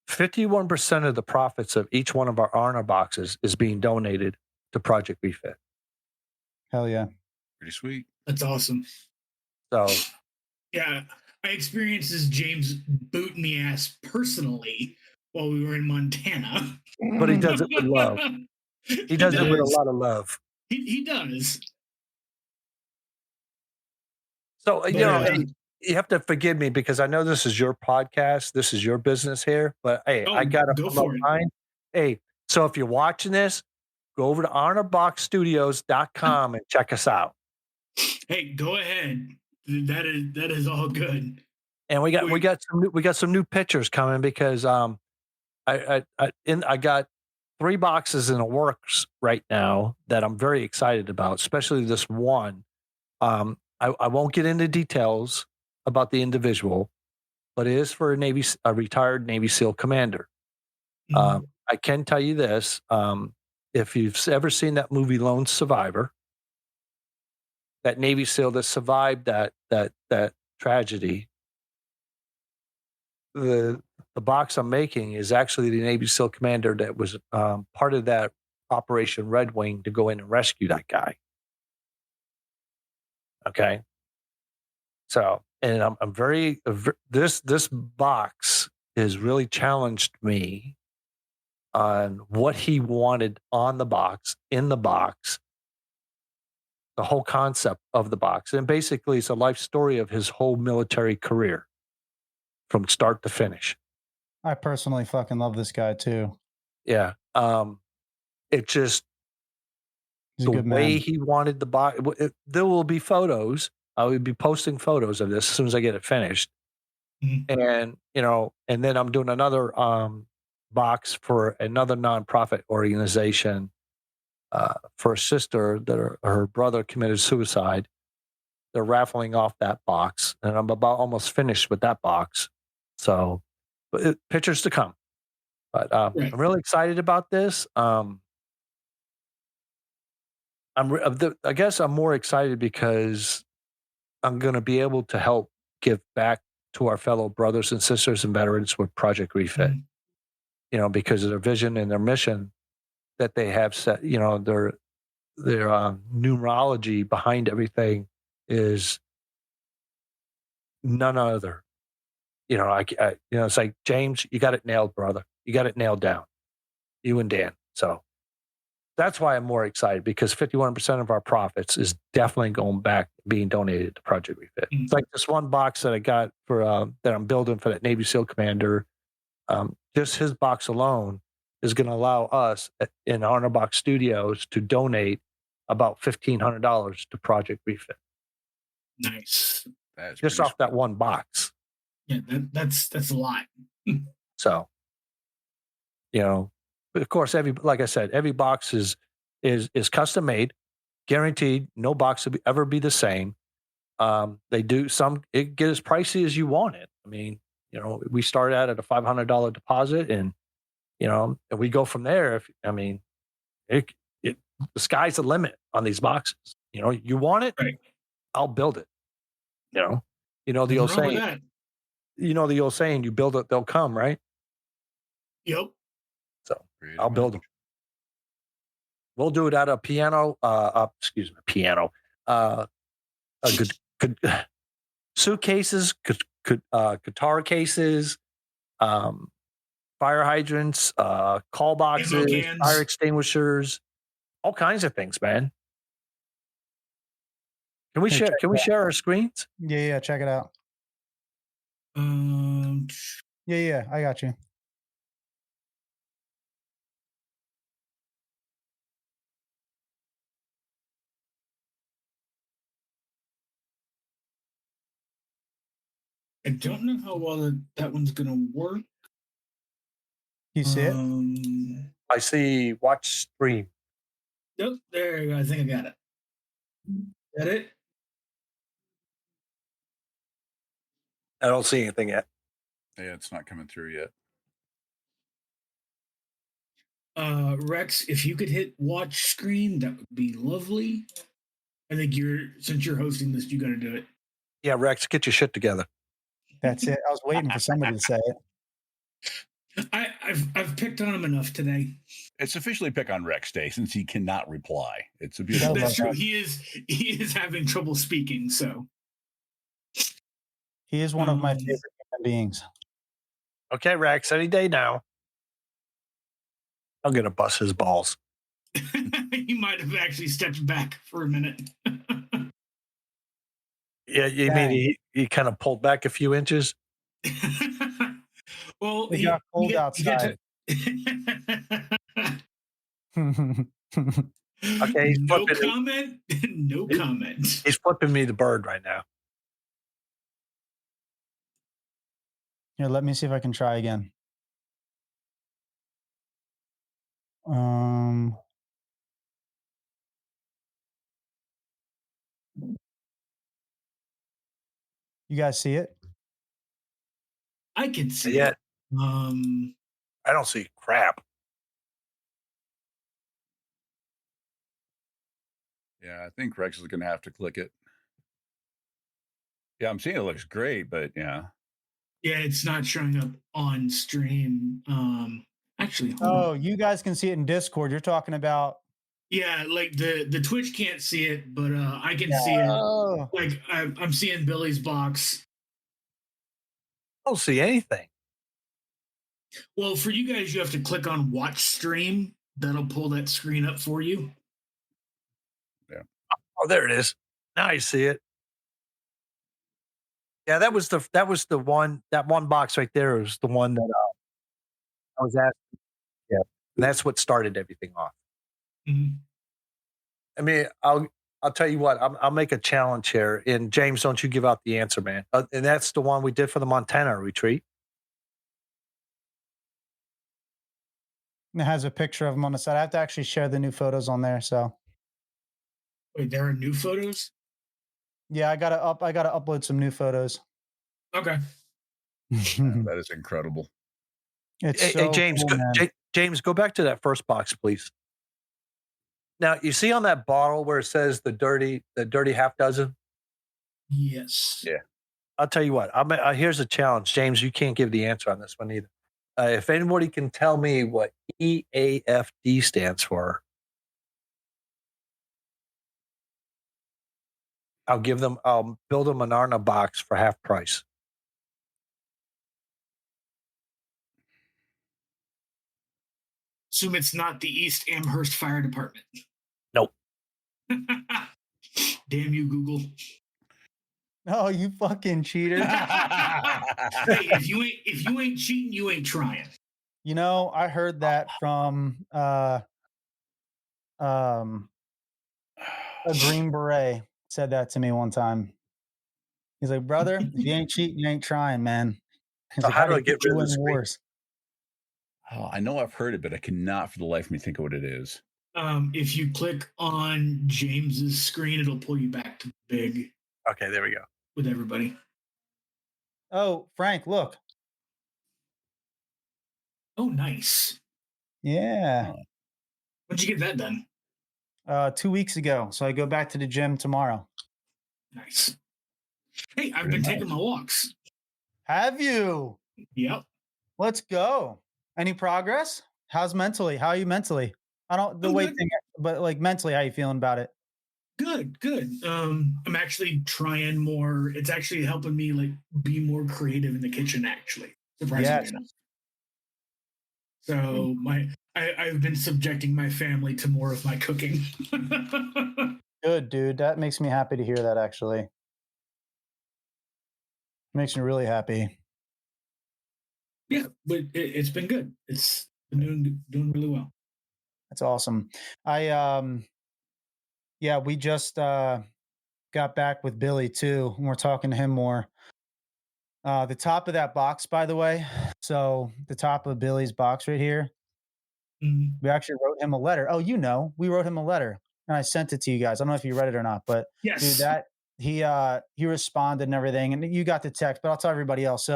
51% of the profits of each one of our honor boxes is being donated to Project Refit. Hell yeah. Pretty sweet. That's awesome. So, yeah, I experienced this James boot me ass personally while we were in Montana. But he does it with love. He does it with a lot of love. He does. So, you have to forgive me because I know this is your podcast. This is your business here. But, hey, I got to promote mine. Hey, so if you're watching this, go over to honorboxstudios.com and check us out. Hey, go ahead. That is all good. And we got some new pictures coming because I got 3 boxes in the works right now that I'm very excited about, especially this one. I won't get into details about the individual, but it is for a retired Navy SEAL commander. Mhm. I can tell you this: if you've ever seen that movie Lone Survivor, that Navy SEAL that survived that tragedy, the box I'm making is actually the Navy SEAL commander that was part of that Operation Red Wing to go in and rescue that guy. Okay, so and I'm very this box has really challenged me on what he wanted on the box, in the box, the whole concept of the box, and basically it's a life story of his whole military career from start to finish. I personally fucking love this guy too. Yeah, it just He's the a good way man. he wanted the box. There will be photos. I will be posting photos of this as soon as I get it finished. Mhm. And and then I'm doing another box for another nonprofit organization for a sister that her brother committed suicide. They're raffling off that box, and I'm about almost finished with that box. So, but pictures to come. But Right. I'm really excited about this. I guess I'm more excited because I'm going to be able to help give back to our fellow brothers and sisters and veterans with Project Refit. Mhm. Because of their vision and their mission that they have set. Their numerology behind everything is none other. It's like, James, you got it nailed, brother. You got it nailed down. You and Dan. So that's why I'm more excited, because 51% of our profits is definitely going back, being donated to Project Refit. Mhm. It's like this one box that I got for that I'm building for that Navy SEAL commander. Just his box alone is going to allow us in Honor Box Studios to donate about $1,500 to Project Refit, Nice. That's just pretty off that sweet. one box. Yeah, that's a lot. So, but of course, like I said, every box is custom made, guaranteed. No box will ever be the same. They do it get as pricey as you want it. I mean, we start out at a $500 deposit, and and we go from there. It, the sky's the limit on these boxes. You want it, Right. I'll build it. The Nothing old wrong with saying. that. The old saying, you build it, they'll come, right? Yep. So Pretty I'll build much. them. We'll do it out of piano. Piano. A good suitcases, guitar cases, fire hydrants, call Ammo boxes, fire cans. extinguishers, all kinds of things, man. Can we Here, share? check Can it we out. share our screens? Yeah, check it out. Um, Yeah, I got you. I don't know how well that one's gonna work. You see it? I see. Watch stream. Nope. There you go. I think I got it. That it? I don't see anything yet. Yeah, it's not coming through yet. Rex, if you could hit watch screen, that would be lovely. I think since you're hosting this, you got to do it. Yeah, Rex, get your shit together. That's it. I was waiting for somebody to say it. I've picked on him enough today. It's officially pick on Rex Day since he cannot reply. It's a That beautiful. was That's true. like- He is having trouble speaking. So He is one of my favorite human beings. Okay, Rex, any day now. I'm gonna bust his balls. he might have actually stepped back for a minute. Yeah, you mean he kind of pulled back a few inches? Well, It got cold outside. Okay, he's no flipping. comment. No comment. He's flipping me the bird right now. Here, let me see if I can try again. You guys see it? I can see Yeah. it. I don't see crap. Yeah, I think Rex is going to have to click it. Yeah, I'm seeing it looks great, but yeah. Yeah, it's not showing up on stream. Actually, hold on. You guys can see it in Discord. You're talking about. Yeah, like the Twitch can't see it, but I can see it. Oh, Like I'm seeing Billy's box. I don't see anything. Well, for you guys, you have to click on watch stream. That'll pull that screen up for you. Oh, there it is. Now I see it. Yeah, that was the one. That one box right there was the one that I was asking. Yeah, and that's what started everything off. Mm-hmm. I mean, I'll tell you what. I'll make a challenge here. And James, don't you give out the answer, man. And that's the one we did for the Montana retreat. it has a picture of him on the side. I have to actually share the new photos on there. So Wait, there are new photos? yeah, I gotta upload some new photos. Okay. That is incredible. It's Hey, so James, cool, man. James, go back to that first box, please. Now you see on that bottle where it says the dirty half dozen. Yes. Yeah. I'll tell you what. Here's a challenge, James. You can't give the answer on this one either. If anybody can tell me what EAFD stands for, I'll build them an Arna box for half price. Assume it's not the East Amherst Fire Department. Nope. Damn you, Google. Oh, you fucking cheater. Hey, if you ain't cheating, you ain't trying. You know, I heard that from a Green Beret said that to me one time. He's like, brother, if you ain't cheating, you ain't trying, man. He's So like, how how do to I get get rid you of the in screen? wars. Oh, I know I've heard it, but I cannot for the life of me think of what it is. If you click on James's screen, it'll pull you back to big. Okay, there we go. With everybody. Oh, Frank, look. Oh, nice. Yeah. When'd you get that done? 2 weeks ago. So I go back to the gym tomorrow. Nice. Hey, I've been taking my walks. Have you? Yep. Let's go. Any progress? How's mentally? How are you mentally? I don't the weight thing, but like mentally, how you feeling about it? Good. I'm actually trying more. It's actually helping me like be more creative in the kitchen, actually. Surprisingly enough. So I've been subjecting my family to more of my cooking. Good, dude. That makes me happy to hear that, actually. Makes me really happy. Yeah, but it's been good. It's been doing really well. That's awesome. We just got back with Billy too, and we're talking to him more. The top of that box, by the way. So the top of Billy's box right here. Mm-hmm. We actually wrote him a letter. Oh, we wrote him a letter, and I sent it to you guys. I don't know if you read it or not, but yes, dude, that he responded and everything, and you got the text. But I'll tell everybody else.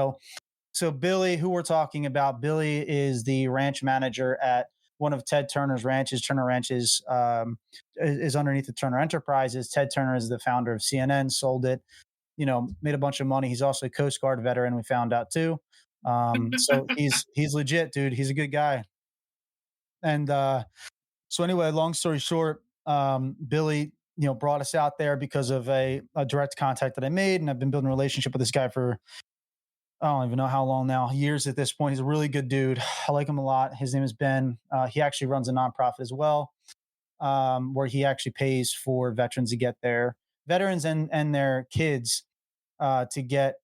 So Billy, who we're talking about, Billy is the ranch manager at one of Ted Turner's ranches. Turner Ranches is underneath the Turner Enterprises. Ted Turner is the founder of CNN, sold it, made a bunch of money. He's also a Coast Guard veteran, we found out too. So he's legit, dude. He's a good guy. And so anyway, long story short, Billy, brought us out there because of a direct contact that I made. And I've been building a relationship with this guy for, I don't even know how long now, years at this point. He's a really good dude. I like him a lot. His name is Ben. He actually runs a nonprofit as well, where he actually pays for veterans to get their veterans and their kids to get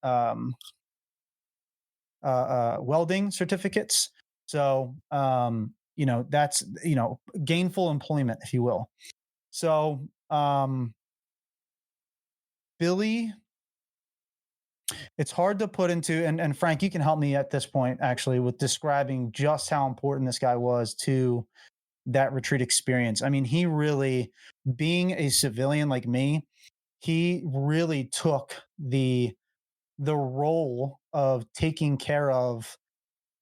welding certificates. So, that's, gainful employment, if you will. So, Billy It's hard to put into, and Frank, you can help me at this point actually with describing just how important this guy was to that retreat experience. I mean, he really, being a civilian like me, he really took the role of taking care of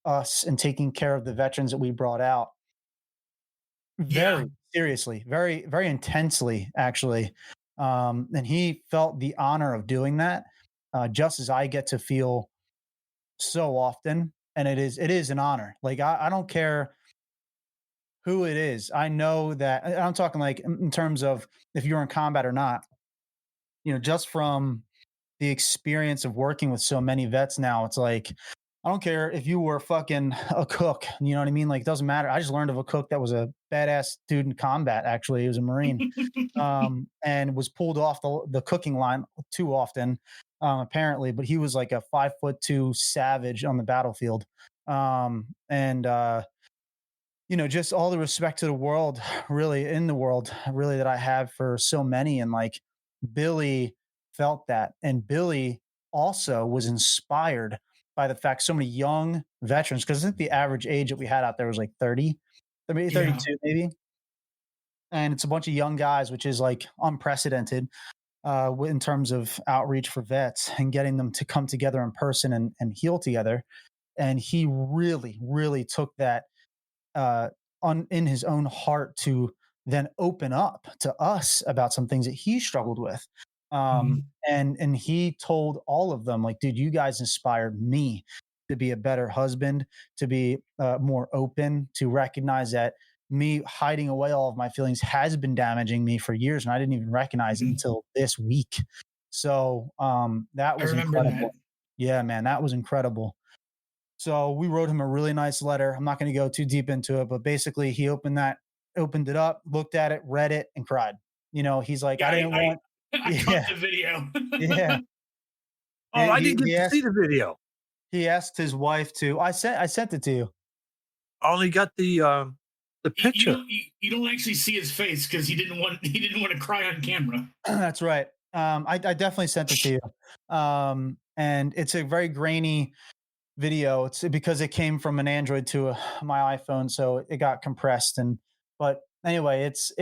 us and taking care of the veterans that we brought out Yeah. very seriously, very, very intensely, actually. And he felt the honor of doing that, just as I get to feel so often. And it is an honor. Like I don't care who it is. I know that I'm talking like in terms of if you're in combat or not, just from the experience of working with so many vets now, it's like, I don't care if you were fucking a cook, you know what I mean? Like, it doesn't matter. I just learned of a cook that was a badass dude in combat, actually. He was a Marine, and was pulled off the cooking line too often, apparently. But he was like a 5'2" savage on the battlefield. And just all the respect to the world, really in the world, really that I have for so many. And like Billy felt that. And Billy also was inspired by the fact so many young veterans, because I think the average age that we had out there was like 30, maybe Yeah. 32, maybe. And it's a bunch of young guys, which is like unprecedented in terms of outreach for vets and getting them to come together in person and heal together. And he really, really took that uh, in his own heart to then open up to us about some things that he struggled with. Mhm. And he told all of them, like, dude, you guys inspired me to be a better husband, to be more open, to recognize that me hiding away all of my feelings has been damaging me for years, and I didn't even recognize it Mhm. until this week. So that I was remember incredible. that. Yeah, man, that was incredible. So we wrote him a really nice letter. I'm not going to go too deep into it, but basically he opened it up, looked at it, read it, and cried. He's like, Yeah, I didn't want, I caught yeah, the video. yeah. Oh, I He didn't get he to see asked the video. he asked his wife to. I sent it to you. I only got the picture. You don't actually see his face because he didn't want to cry on camera. That's right. I definitely sent it to you. And it's a very grainy video. It's because it came from an Android to my iPhone, so it got compressed. But anyway, it's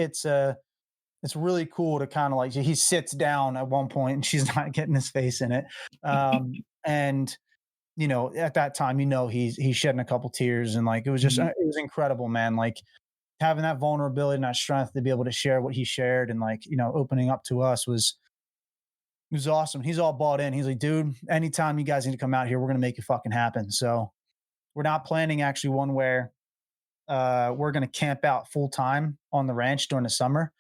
really cool to kind of like he sits down at one point and she's not getting his face in it. And at that time, he's shedding a couple tears, and like it was just Mhm. it was incredible, man. Like having that vulnerability and that strength to be able to share what he shared and like opening up to us was awesome. He's all bought in. He's like, dude, anytime you guys need to come out here, we're gonna make it fucking happen. So we're not planning actually one where we're gonna camp out full time on the ranch during the summer.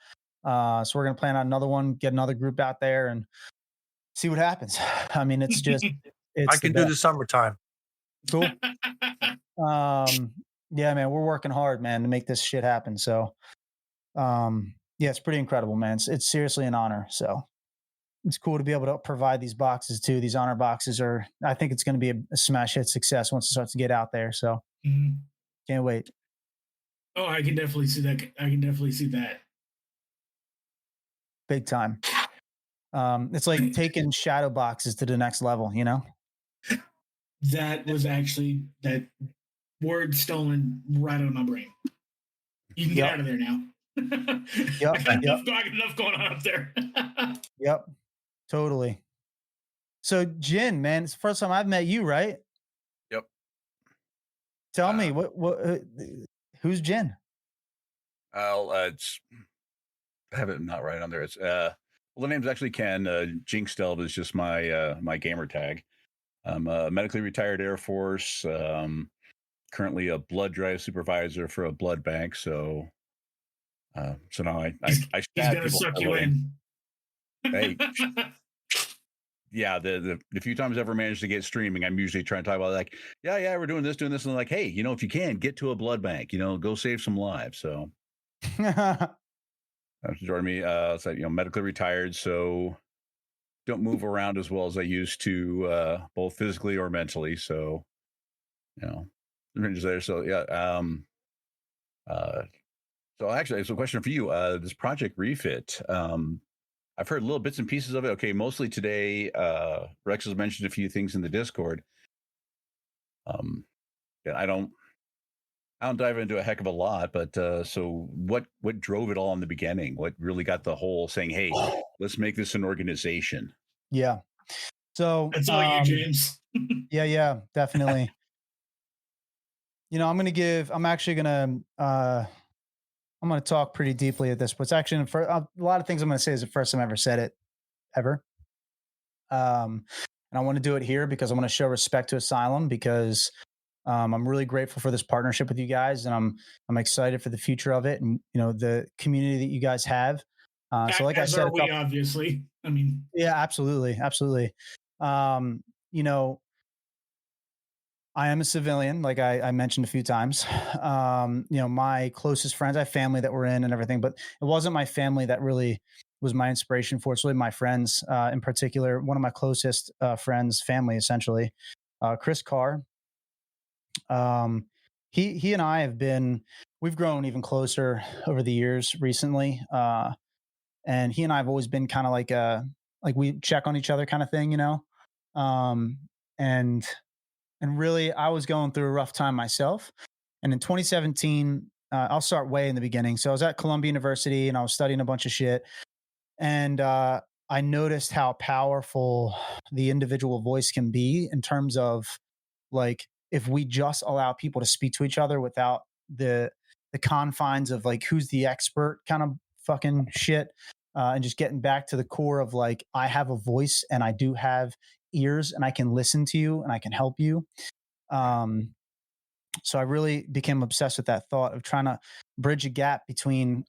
So we're gonna plan on another one, get another group out there and see what happens. I mean, it's I the can do best. the summertime. Cool. Yeah, man, we're working hard, man, to make this shit happen. So yeah, it's pretty incredible, man. It's seriously an honor. So it's cool to be able to provide these boxes too. These honor boxes I think it's going to be a smash hit success once it starts to get out there. So Mhm. can't wait. Oh, I can definitely see that. I can definitely see that. Big time. It's like taking shadow boxes to the next level, That was actually that word stolen right out of my brain. You can get Yep. out of there now. Yep. I got Yep. enough going on up there. Yep. Totally. So Jin, man, it's the first time I've met you, right? Yep. Tell me who's Jin? It's I have it not right on there. It's well, the name's actually Ken. Jinx Delve is just my gamer tag. I'm a medically retired Air Force. Currently a blood drive supervisor for a blood bank. So now I He's stab gonna people suck for a you living. in. Hey, yeah, the few times I ever managed to get streaming, I'm usually trying to talk about like, yeah, we're doing this, and like, hey, if you can get to a blood bank, go save some lives. So that's joining me. So medically retired, so don't move around as well as I used to, both physically or mentally. So the range is there. So yeah, uh, so actually, it's a question for you. This Project Refit. I've heard little bits and pieces of it. Okay, mostly today. Rex has mentioned a few things in the Discord. Yeah, I don't dive into a heck of a lot, but so what drove it all in the beginning? What really got the whole saying, "Hey, let's make this an organization"? Yeah. So That's all you, James. yeah, definitely. I'm actually gonna I'm gonna talk pretty deeply at this, but it's actually for a lot of things I'm gonna say is the first time I ever said it ever. And I want to do it here because I want to show respect to Asylum because I'm really grateful for this partnership with you guys, and I'm excited for the future of it, and the community that you guys have. So, like I As said, are we, obviously. I mean, yeah, absolutely, absolutely. Um, you know, I am a civilian, like I mentioned a few times. My closest friends, I have family that were in and everything, but it wasn't my family that really was my inspiration for it. It's really my friends, in particular, one of my closest friends, family, essentially, Chris Carr. Um, he and I we've grown even closer over the years recently. And he and I have always been kind of like we check on each other kind of thing, Um, and really, I was going through a rough time myself. And in 2017, I'll start way in the beginning. So I was at Columbia University and I was studying a bunch of shit. And I noticed how powerful the individual voice can be in terms of like if we just allow people to speak to each other without the confines of like who's the expert kind of fucking shit, and just getting back to the core of like I have a voice and I do have ears and I can listen to you and I can help you. Um, so I really became obsessed with that thought of trying to bridge a gap between,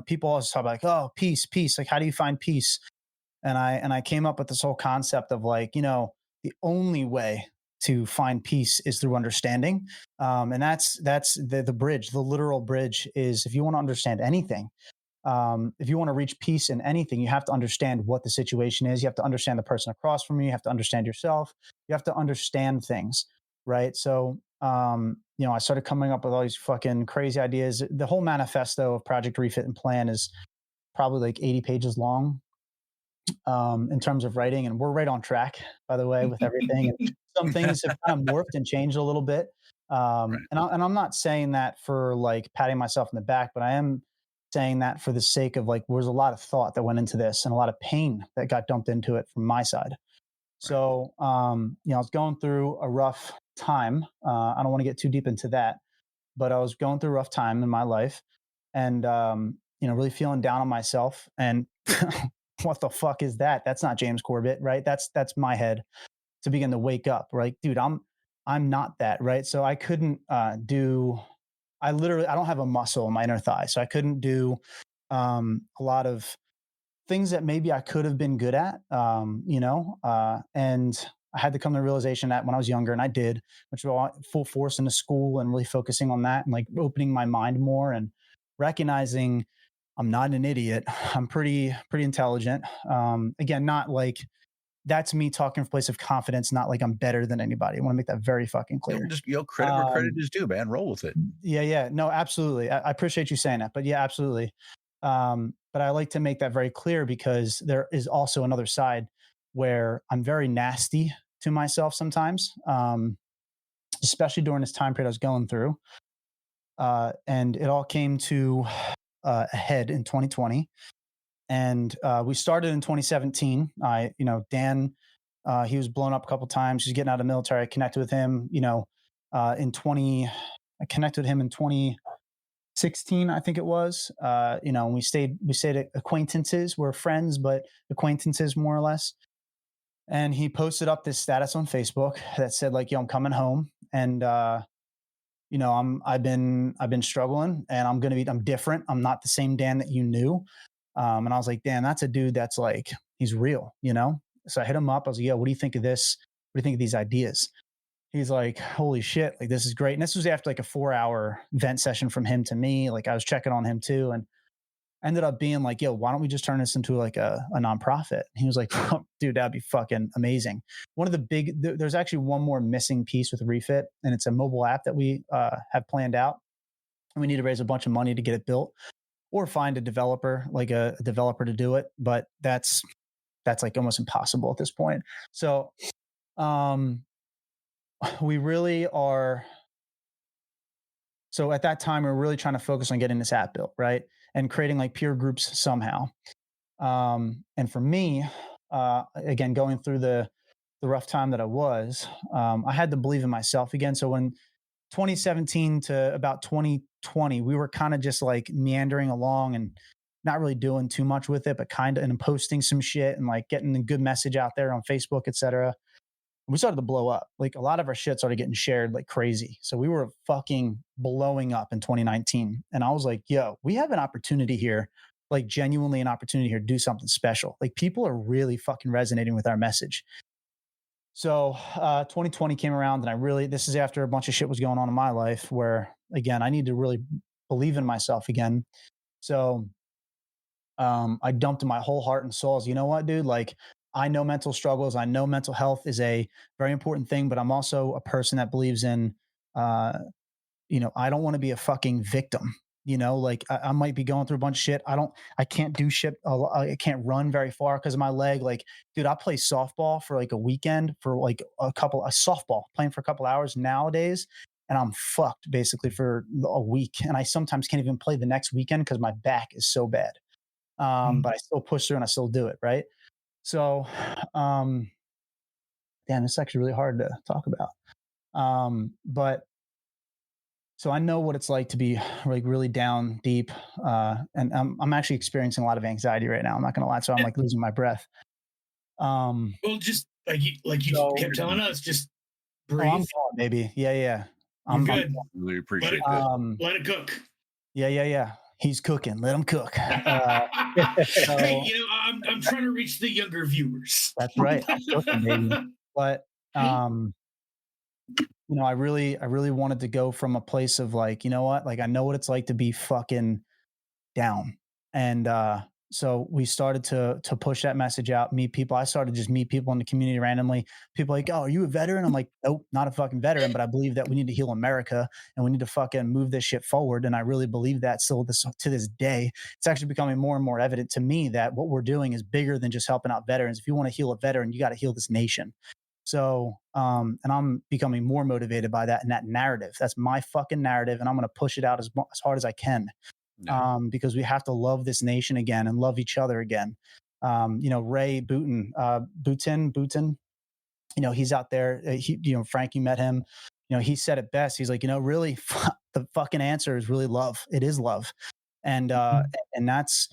people always talk about like, oh, peace. Like, how do you find peace? And I came up with this whole concept of like, the only way to find peace is through understanding. And that's the bridge. The literal bridge is if you want to understand anything, if you want to reach peace in anything, you have to understand what the situation is. You have to understand the person across from you. You have to understand yourself. You have to understand things, right? So, I started coming up with all these fucking crazy ideas. The whole manifesto of Project Refit and Plan is probably like 80 pages long, in terms of writing, and we're right on track, by the way, with everything. And some things have kind of morphed and changed a little bit. Right. And I'm not saying that for like patting myself in the back, but I am saying that for the sake of like, there's a lot of thought that went into this and a lot of pain that got dumped into it from my side. Right. So, I was going through a rough time. I don't want to get too deep into that, but I was going through a rough time in my life and, really feeling down on myself. And what the fuck is that? That's not James Corbett, right? That's my head to begin to wake up, right? Dude, I'm not that, right? So I couldn't I don't have a muscle in my inner thigh. So I couldn't do a lot of things that maybe I could have been good at, and I had to come to the realization that when I was younger, and I did, which was full force into school and really focusing on that and like opening my mind more and recognizing I'm not an idiot. I'm pretty intelligent. Again, not like that's me talking from a place of confidence, not like I'm better than anybody. I want to make that very fucking clear. Just credit where credit is due, man. Roll with it. Yeah. No, absolutely. I appreciate you saying that, but yeah, absolutely. But I like to make that very clear because there is also another side where I'm very nasty to myself sometimes, especially during this time period I was going through. And it all came to a head in 2020. And we started in 2017. Dan, he was blown up a couple times. He's getting out of the military. I connected with him, I connected with him in 2016, I think it was. We stayed acquaintances. We're friends, but acquaintances more or less. And he posted up this status on Facebook that said like, "Yo, I'm coming home, and I've been struggling, and I'm different. I'm not the same Dan that you knew." And I was like, "Damn, that's a dude that's like he's real, So I hit him up. I was like, "Yo, what do you think of this? What do you think of these ideas?" He's like, "Holy shit, like this is great." And this was after like a 4-hour vent session from him to me. Like I was checking on him too, and ended up being like, "Yo, why don't we just turn this into like a nonprofit?" And he was like, "Dude, that'd be fucking amazing." There's actually one more missing piece with Refit, and it's a mobile app that we have planned out. And we need to raise a bunch of money to get it built. or find a developer, like a developer to do it. But that's like almost impossible at this point. So we really are. So at that time, we we're really trying to focus on getting this app built, right? And creating like peer groups somehow. And for me, again, going through the rough time that I was, I had to believe in myself again. So when 2017 to about 2020, we were kind of just like meandering along and not really doing too much with it, but kind of and posting some shit and like getting a good message out there on Facebook, etc. We started to blow up. Like a lot of our shit started getting shared like crazy. So we were fucking blowing up in 2019. And I was like, yo, we have an opportunity here, like genuinely an opportunity here to do something special. Like people are really fucking resonating with our message. So 2020 came around and this is after a bunch of shit was going on in my life where, again, I need to really believe in myself again. So I dumped my whole heart and soul as, you know what, dude, like I know mental struggles. I know mental health is a very important thing, but I'm also a person that believes in, I don't want to be a fucking victim. Like I might be going through a bunch of shit. I can't do shit. I can't run very far because of my leg. Like, dude, I play softball for like a weekend for like a softball playing for a couple hours nowadays. And I'm fucked basically for a week. And I sometimes can't even play the next weekend because my back is so bad. But I still push through and I still do it. Right. So, damn, it's actually really hard to talk about. But so I know what it's like to be like really down deep, and I'm actually experiencing a lot of anxiety right now. I'm not gonna lie, so I'm like losing my breath. Well, just like you So- kept telling us, just Oh, breathe. I'm gone, baby. Yeah. You're I'm good. Really appreciate it- that. Let it cook. Yeah. He's cooking. Let him cook. Hey, I'm trying to reach the younger viewers. That's right. I'm cooking, baby. But I really wanted to go from a place of like, you know what? Like I know what it's like to be fucking down. And so we started to push that message out, meet people. I started to just meet people in the community randomly. People like, oh, are you a veteran? I'm like, nope, not a fucking veteran, but I believe that we need to heal America and we need to fucking move this shit forward. And I really believe that still to this day. It's actually becoming more and more evident to me that what we're doing is bigger than just helping out veterans. If you want to heal a veteran, you got to heal this nation. So, and I'm becoming more motivated by that and that narrative. That's my fucking narrative. And I'm going to push it out as hard as I can. Because we have to love this nation again and love each other again. Ray Boutin, he's out there. Frank, you met him. He said it best. He's like, really, the fucking answer is really love. It is love, and that's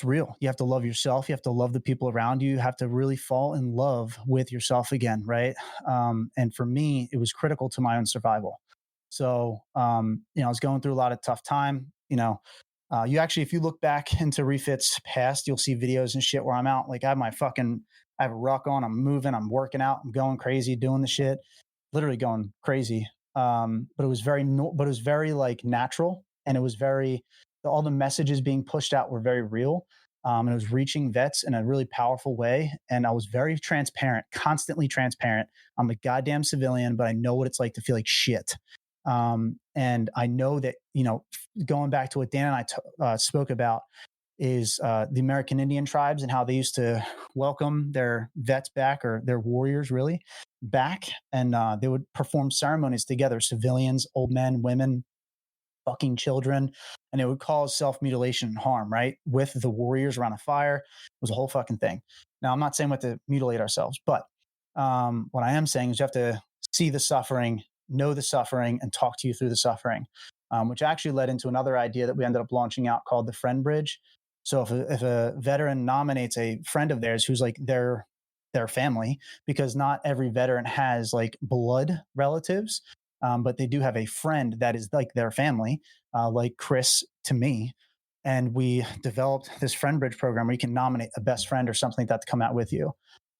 real. You have to love yourself. You have to love the people around you. You have to really fall in love with yourself again, right? And for me, it was critical to my own survival. So, I was going through a lot of tough time. You actually, if you look back into Refit's past, you'll see videos and shit where I'm out. Like I have a ruck on, I'm moving, I'm working out, I'm going crazy, doing the shit, literally going crazy. But it was very like natural, and it was all the messages being pushed out were very real. And it was reaching vets in a really powerful way. And I was very transparent, constantly transparent. I'm a goddamn civilian, but I know what it's like to feel like shit. And I know that, going back to what Dan and I spoke about is the American Indian tribes and how they used to welcome their vets back, or their warriors really back. And they would perform ceremonies together, civilians, old men, women, fucking children, and it would cause self-mutilation and harm, right? With the warriors around a fire. It was a whole fucking thing. Now, I'm not saying we have to mutilate ourselves, but what I am saying is you have to see the suffering, know the suffering, and talk to you through the suffering, which actually led into another idea that we ended up launching out called the Friend Bridge. So if a veteran nominates a friend of theirs who's like their family, because not every veteran has like blood relatives, but they do have a friend that is like their family, like Chris to me. And we developed this Friend Bridge program where you can nominate a best friend or something like that to come out with you.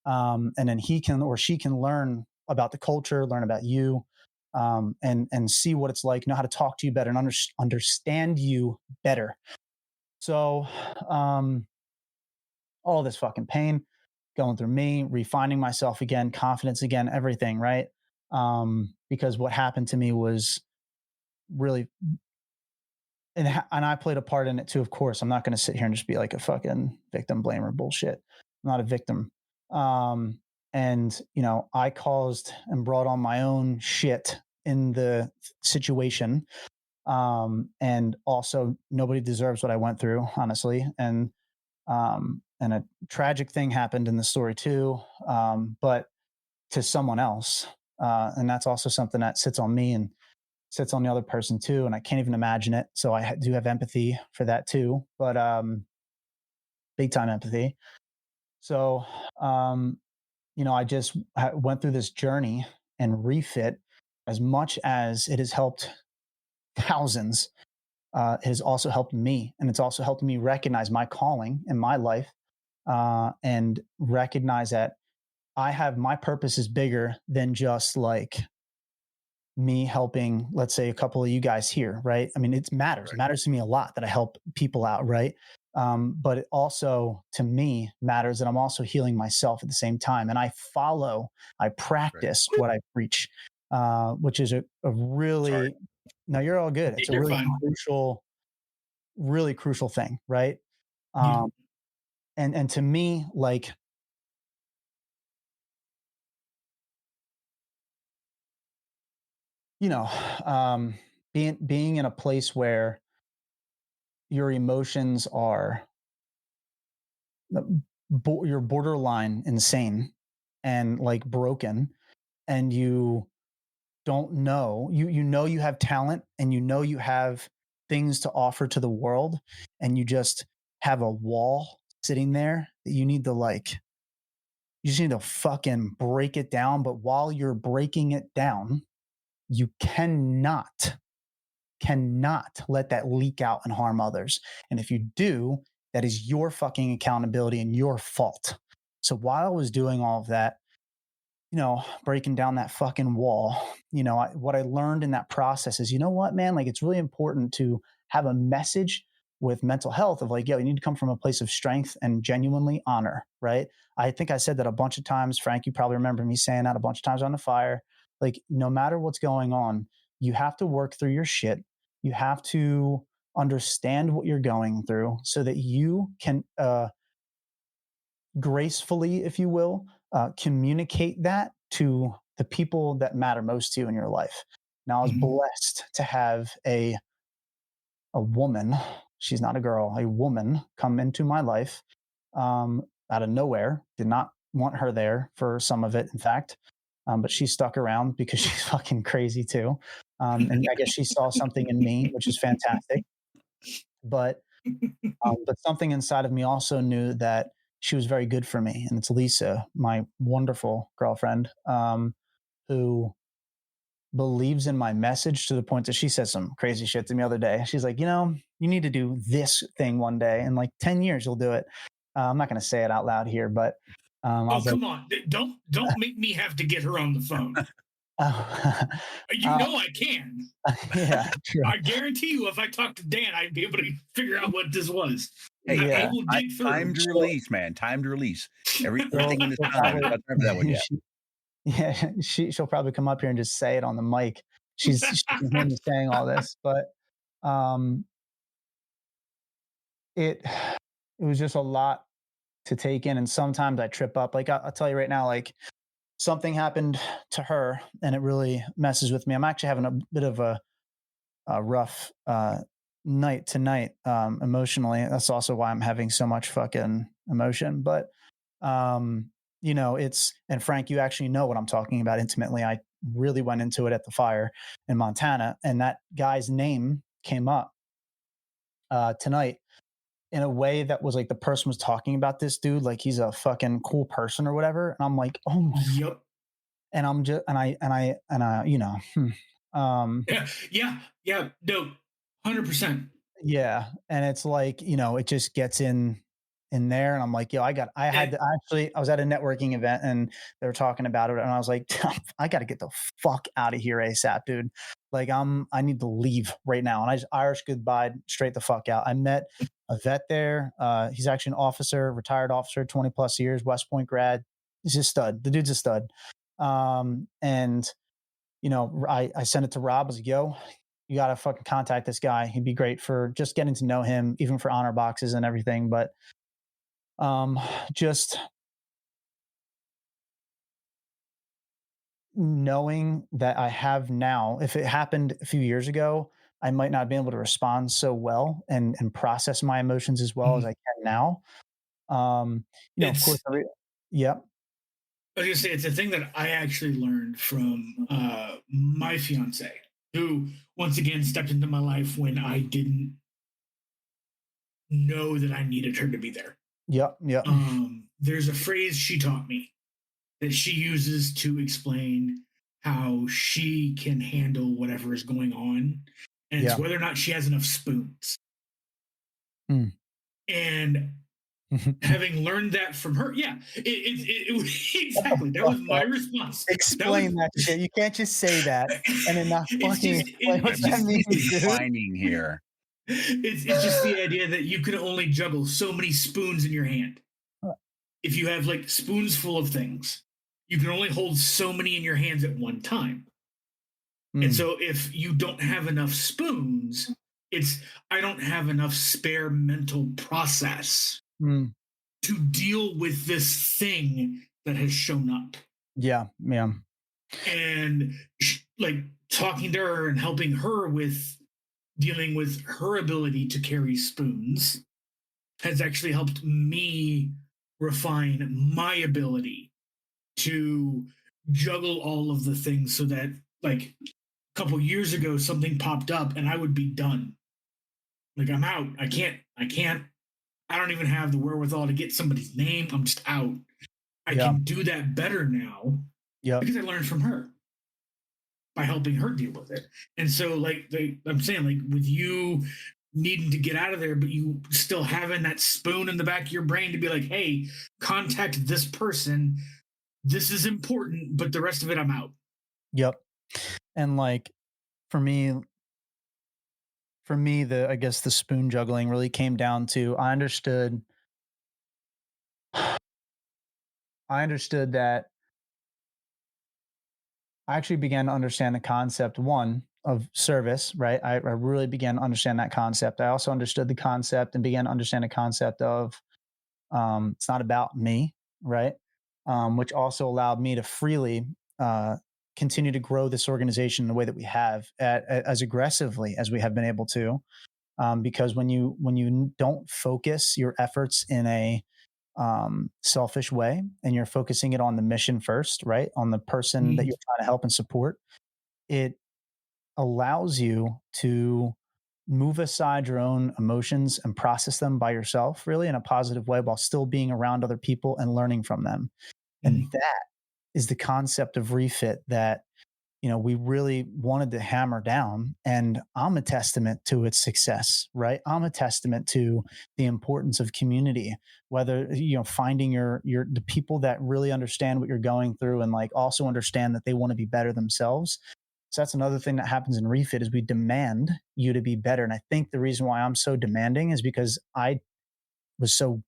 And then he can or she can learn about the culture, learn about you, and see what it's like, know how to talk to you better and understand you better. So all this fucking pain going through me, refining myself again, confidence again, everything, right? Because what happened to me was really and I played a part in it too, of course. I'm not going to sit here and just be like a fucking victim blamer bullshit. I'm not a victim. And, I caused and brought on my own shit in the situation. And also nobody deserves what I went through, honestly. And a tragic thing happened in the story too, but to someone else. And that's also something that sits on me and sits on the other person too. And I can't even imagine it. So I do have empathy for that too, but big time empathy. So, I just went through this journey, and Refit, as much as it has helped thousands, it has also helped me. And it's also helped me recognize my calling in my life, and recognize that my purpose is bigger than just like me helping, let's say, a couple of you guys here, right? I mean, it matters. Right. It matters to me a lot that I help people out, right? But it also, to me, matters that I'm also healing myself at the same time. And I practice what I preach, which is a really, Sorry. No, you're all good. It's a really really crucial thing, right? And to me, like, being in a place where your emotions are you're borderline insane and like broken, and you don't know, you have talent, and you have things to offer to the world, and you just have a wall sitting there that you just need to fucking break it down. But while you're breaking it down, you cannot let that leak out and harm others. And if you do, that is your fucking accountability and your fault. So while I was doing all of that, breaking down that fucking wall, what I learned in that process is, you know what, man, like, it's really important to have a message with mental health of like, yo, you need to come from a place of strength and genuinely honor, right? I think I said that a bunch of times. Frank, you probably remember me saying that a bunch of times on the fire. Like, no matter what's going on, you have to work through your shit. You have to understand what you're going through so that you can gracefully, if you will, communicate that to the people that matter most to you in your life. Now, I was blessed to have a woman. She's not a girl, a woman come into my life out of nowhere. Did not want her there for some of it, in fact. But she stuck around because she's fucking crazy too. And I guess she saw something in me, which is fantastic. But something inside of me also knew that she was very good for me. And it's Lisa, my wonderful girlfriend, who believes in my message to the point that she said some crazy shit to me the other day. She's like, you need to do this thing one day. In like 10 years, you'll do it. I'm not going to say it out loud here, but come on. Don't make me have to get her on the phone. I can. Yeah, true. I guarantee you, if I talk to Dan, I'd be able to figure out what this was. Hey, I will dig through. Time to release, man. Time to release. Everything in this time. That one yet. Yeah, she'll probably come up here and just say it on the mic. She can hear me saying all this, but it was just a lot to take in, and sometimes I trip up. Like, I'll tell you right now, like, something happened to her, and it really messes with me. I'm actually having a bit of a rough night tonight, emotionally. That's also why I'm having so much fucking emotion. But and Frank, you actually know what I'm talking about intimately. I really went into it at the fire in Montana, and that guy's name came up tonight in a way that was like the person was talking about this dude like he's a fucking cool person or whatever. And I'm like, oh my yep. And I'm just yeah, no, 100%. Yeah, and it's like, it just gets in there, and I'm like, yo, I was at a networking event, and they were talking about it, and I was like, I got to get the fuck out of here ASAP, dude. Like, I need to leave right now. And I just Irish goodbye straight the fuck out. I met a vet there. He's actually an officer, retired officer, 20 plus years, West Point grad. He's a stud. The dude's a stud. And I sent it to Rob. I was like, yo, you got to fucking contact this guy. He'd be great for just getting to know him, even for honor boxes and everything. But just knowing that I have now, if it happened a few years ago, I might not be able to respond so well and process my emotions as well as I can now. Of course, yep. I was gonna say it's a thing that I actually learned from my fiance, who once again stepped into my life when I didn't know that I needed her to be there. Yep. There's a phrase she taught me that she uses to explain how she can handle whatever is going on, and it's whether or not she has enough spoons. And having learned that from her, exactly. That was my response. Explain that shit. You can't just say that and then not fucking explain what that means. Defining here. It's just the idea that you can only juggle so many spoons in your hand. If you have like spoons full of things, you can only hold so many in your hands at one time. And so if you don't have enough spoons, I don't have enough spare mental process to deal with this thing that has shown up. Yeah. And like talking to her and helping her with dealing with her ability to carry spoons has actually helped me refine my ability to juggle all of the things, so that like a couple years ago something popped up and I would be done. Like, I'm out. I can't. I don't even have the wherewithal to get somebody's name. I'm just out. I can do that better now because I learned from her by helping her deal with it. And so like I'm saying, like with you needing to get out of there, but you still having that spoon in the back of your brain to be like, hey, contact this person. This is important, but the rest of it, I'm out. Yep. And like for me, I guess the spoon juggling really came down to I understood that I actually began to understand the concept, one, of service, right? I really began to understand that concept. I also understood the concept and began to understand the concept of it's not about me, right? Which also allowed me to freely continue to grow this organization in the way that we have as aggressively as we have been able to. Because when you don't focus your efforts in a selfish way and you're focusing it on the mission first, right? On the person that you're trying to help and support, it allows you to move aside your own emotions and process them by yourself really in a positive way while still being around other people and learning from them. And that is the concept of refit that we really wanted to hammer down. And I'm a testament to its success, right? I'm a testament to the importance of community, whether, finding the people that really understand what you're going through and like also understand that they want to be better themselves. So that's another thing that happens in refit is we demand you to be better. And I think the reason why I'm so demanding is because I was so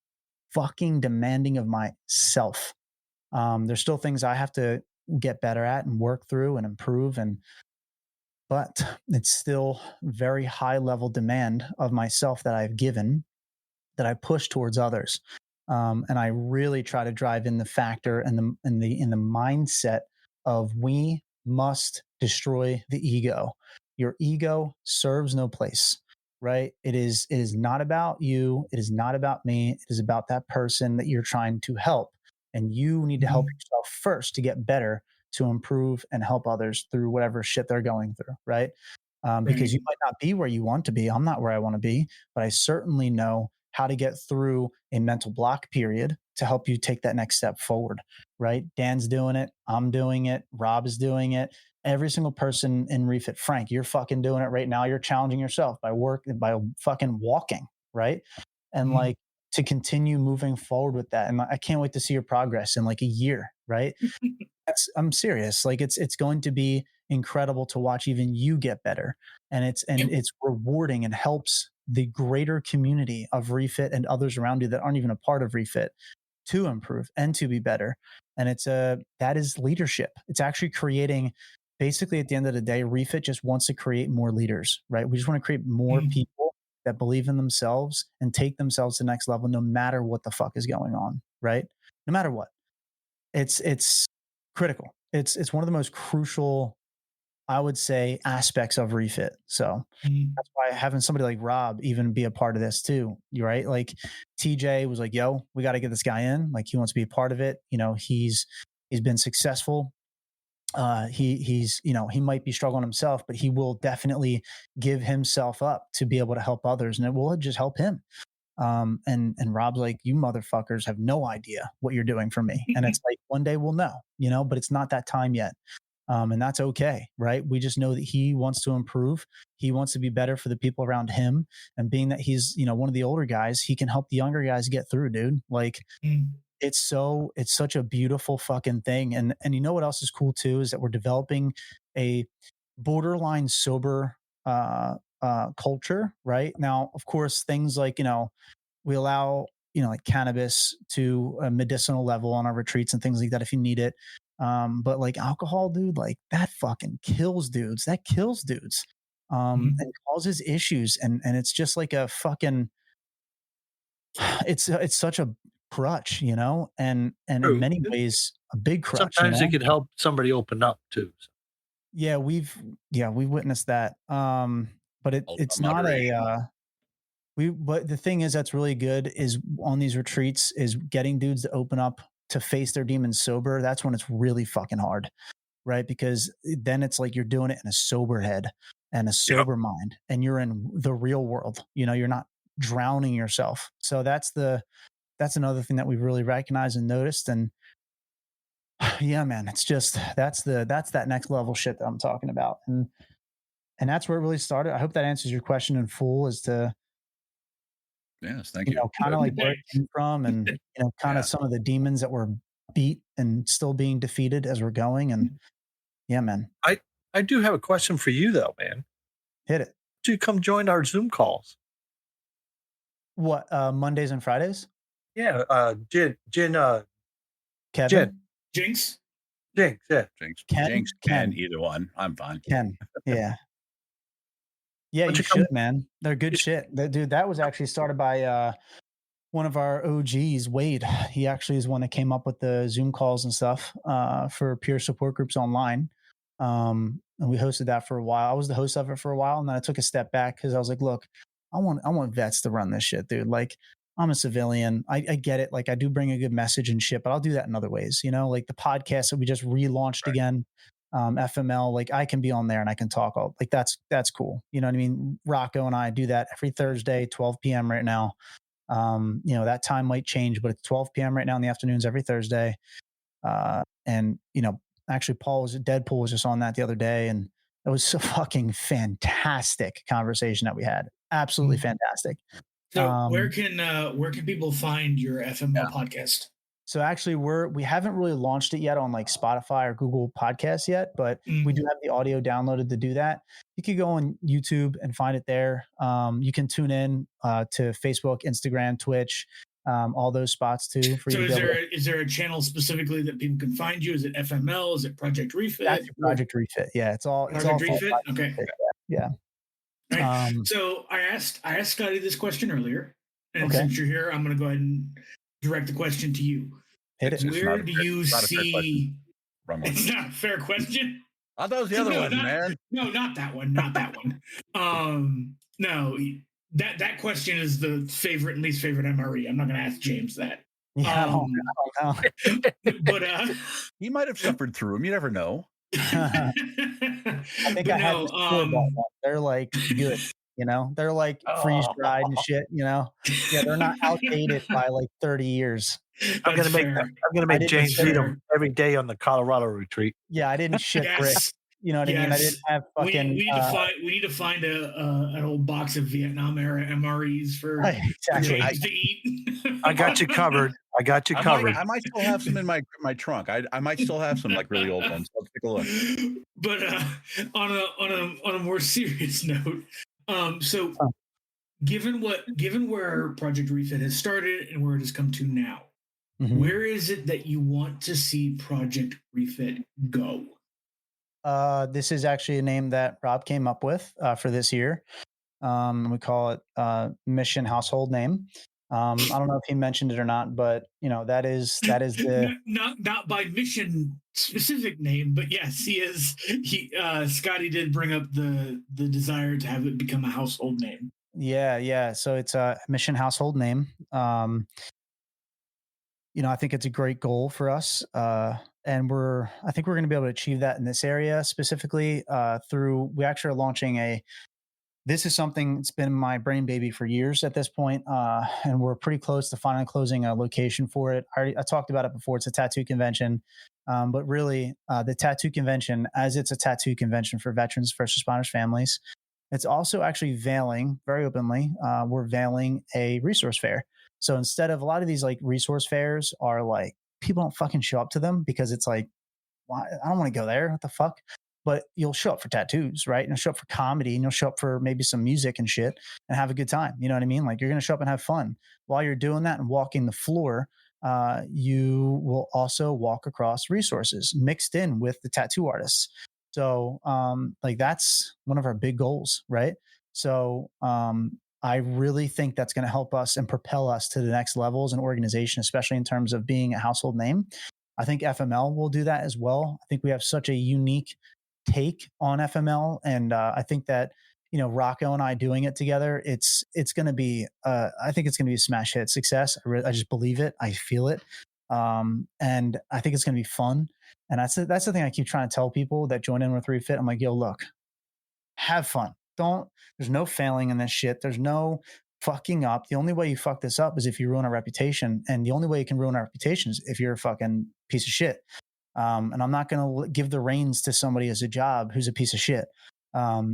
fucking demanding of myself. There's still things I have to get better at and work through and improve, but it's still very high level demand of myself that I've given that I push towards others. And I really try to drive in the factor and the mindset of we must destroy the ego. Your ego serves no place, right? It is not about you. It is not about me. It is about that person that you're trying to help. And you need to help yourself first to get better, to improve and help others through whatever shit they're going through, right? Because you might not be where you want to be. I'm not where I want to be, but I certainly know how to get through a mental block period to help you take that next step forward, right? Dan's doing it. I'm doing it. Rob is doing it. Every single person in Refit, Frank, you're fucking doing it right now. You're challenging yourself by fucking walking, right? And like to continue moving forward with that. And I can't wait to see your progress in like a year, right? I'm serious. Like it's going to be incredible to watch even you get better. And it's rewarding and helps the greater community of Refit and others around you that aren't even a part of Refit to improve and to be better. And that is leadership. It's actually creating basically at the end of the day, Refit just wants to create more leaders, right? We just want to create more people that believe in themselves and take themselves to the next level, no matter what the fuck is going on, right? No matter what. It's critical. It's one of the most crucial, I would say, aspects of Refit. So that's why having somebody like Rob even be a part of this too. You right? Like TJ was like, "Yo, we got to get this guy in. Like he wants to be a part of it. You know, he's been successful. He's he might be struggling himself, but he will definitely give himself up to be able to help others, and it will just help him." And Rob's like, "You motherfuckers have no idea what you're doing for me." And it's like, one day we'll know, but it's not that time yet. And that's okay, right? We just know that he wants to improve. He wants to be better for the people around him. And being that he's, one of the older guys, he can help the younger guys get through, dude. Like it's such a beautiful fucking thing. And you know what else is cool too, is that we're developing a borderline sober culture right now. Of course, things like, we allow, like cannabis to a medicinal level on our retreats and things like that if you need it. But like alcohol, dude, like that fucking kills dudes. That kills dudes. And causes issues. And it's just like a fucking, it's such a crutch, and in True. many ways a big crutch. Sometimes it could help somebody open up too. Yeah, we've witnessed that. But it's not a but the thing is that's really good is on these retreats is getting dudes to open up to face their demons sober. That's when it's really fucking hard, right? Because then it's like you're doing it in a sober head and a sober mind, and you're in the real world. You're not drowning yourself. So that's another thing that we've really recognized and noticed. And yeah, man, it's just that's that next level shit that I'm talking about. And that's where it really started. I hope that answers your question in full as to Yes, thank you. kind of like where it came from, and kind of some of the demons that were beat and still being defeated as we're going. And yeah, man, I do have a question for you though, man. Hit it. Do you come join our Zoom calls? What, Mondays and Fridays? Yeah, Kevin, Jinx, yeah, Jinx, Ken, either one. I'm fine. Ken, yeah. Yeah, you should, man. They're good shit. Dude, that was actually started by one of our OGs, Wade. He actually is one that came up with the Zoom calls and stuff for peer support groups online. And we hosted that for a while. I was the host of it for a while, and then I took a step back because I was like, look, I want vets to run this shit, dude. Like, I'm a civilian. I get it. Like, I do bring a good message and shit, but I'll do that in other ways. Like the podcast that we just relaunched again. FML, like I can be on there and I can talk all like that's cool. You know what I mean? Rocco and I do that every Thursday, 12 p.m. right now. That time might change, but it's 12 p.m. right now in the afternoons every Thursday. And actually Deadpool was just on that the other day, and it was a fucking fantastic conversation that we had. Absolutely fantastic. So where can people find your FML podcast? So actually we haven't really launched it yet on like Spotify or Google Podcasts yet, but we do have the audio downloaded to do that. You could go on YouTube and find it there. You can tune in to Facebook, Instagram, Twitch, all those spots too. So is there a channel specifically that people can find you? Is it FML? Is it Project Refit? That's Project Refit. Yeah, it's all Project Refit. Okay. Yeah. Right. So I asked Scotty this question earlier, and since you're here, I'm going to go ahead and direct the question to you. Where do you see? It's not a fair question. I thought it was the other one, man. No, not that one. Not that one. No, that question is the favorite and least favorite MRE. I'm not going to ask James that. Yeah, I don't know. But he might have suffered through him. You never know. I think I had they're like good. They're like freeze dried and shit. Yeah, they're not outdated by like 30 years. I'm gonna make James eat them every day on the Colorado retreat. Yeah, I didn't shit brick. You know what I mean? I didn't have fucking. We need to find an old box of Vietnam era MREs for James to eat. I got you covered. I might still have some in my trunk. I might still have some like really old ones. Let's take a look. But on a more serious note, so given where Project Refit has started and where it has come to now, where is it that you want to see Project Refit go? This is actually a name that Rob came up with for this year. We call it Mission Household Name. I don't know if he mentioned it or not, but that is the not by mission specific name, but yes, he is. Scotty did bring up the desire to have it become a household name. yeah. So it's a Mission Household Name. I think it's a great goal for us. And I think we're going to be able to achieve that in this area specifically we actually are launching this is something that's been my brain baby for years at this point, and we're pretty close to finally closing a location for it. I talked about it before. It's a tattoo convention, but really the tattoo convention, as it's a tattoo convention for veterans, first responders, families, it's also actually veiling very openly. We're veiling a resource fair. So instead of a lot of these like resource fairs are like people don't fucking show up to them because it's like, why? I don't want to go there. What the fuck? But you'll show up for tattoos, right? And you'll show up for comedy and you'll show up for maybe some music and shit and have a good time. You know what I mean? Like you're going to show up and have fun. While you're doing that and walking the floor, you will also walk across resources mixed in with the tattoo artists. So, like that's one of our big goals, right? So, I really think that's going to help us and propel us to the next level as an organization, especially in terms of being a household name. I think FML will do that as well. I think we have such a unique take on FML, and I think that Rocco and I doing it together, it's going to be I think it's going to be a smash hit success. I just believe it. I feel it, and I think it's going to be fun. And that's the thing I keep trying to tell people that join in with Refit. I'm like, yo, look, have fun. There's no failing in this shit. There's no fucking up. The only way you fuck this up is if you ruin our reputation. And the only way you can ruin our reputation is if you're a fucking piece of shit. And I'm not going to give the reins to somebody as a job who's a piece of shit.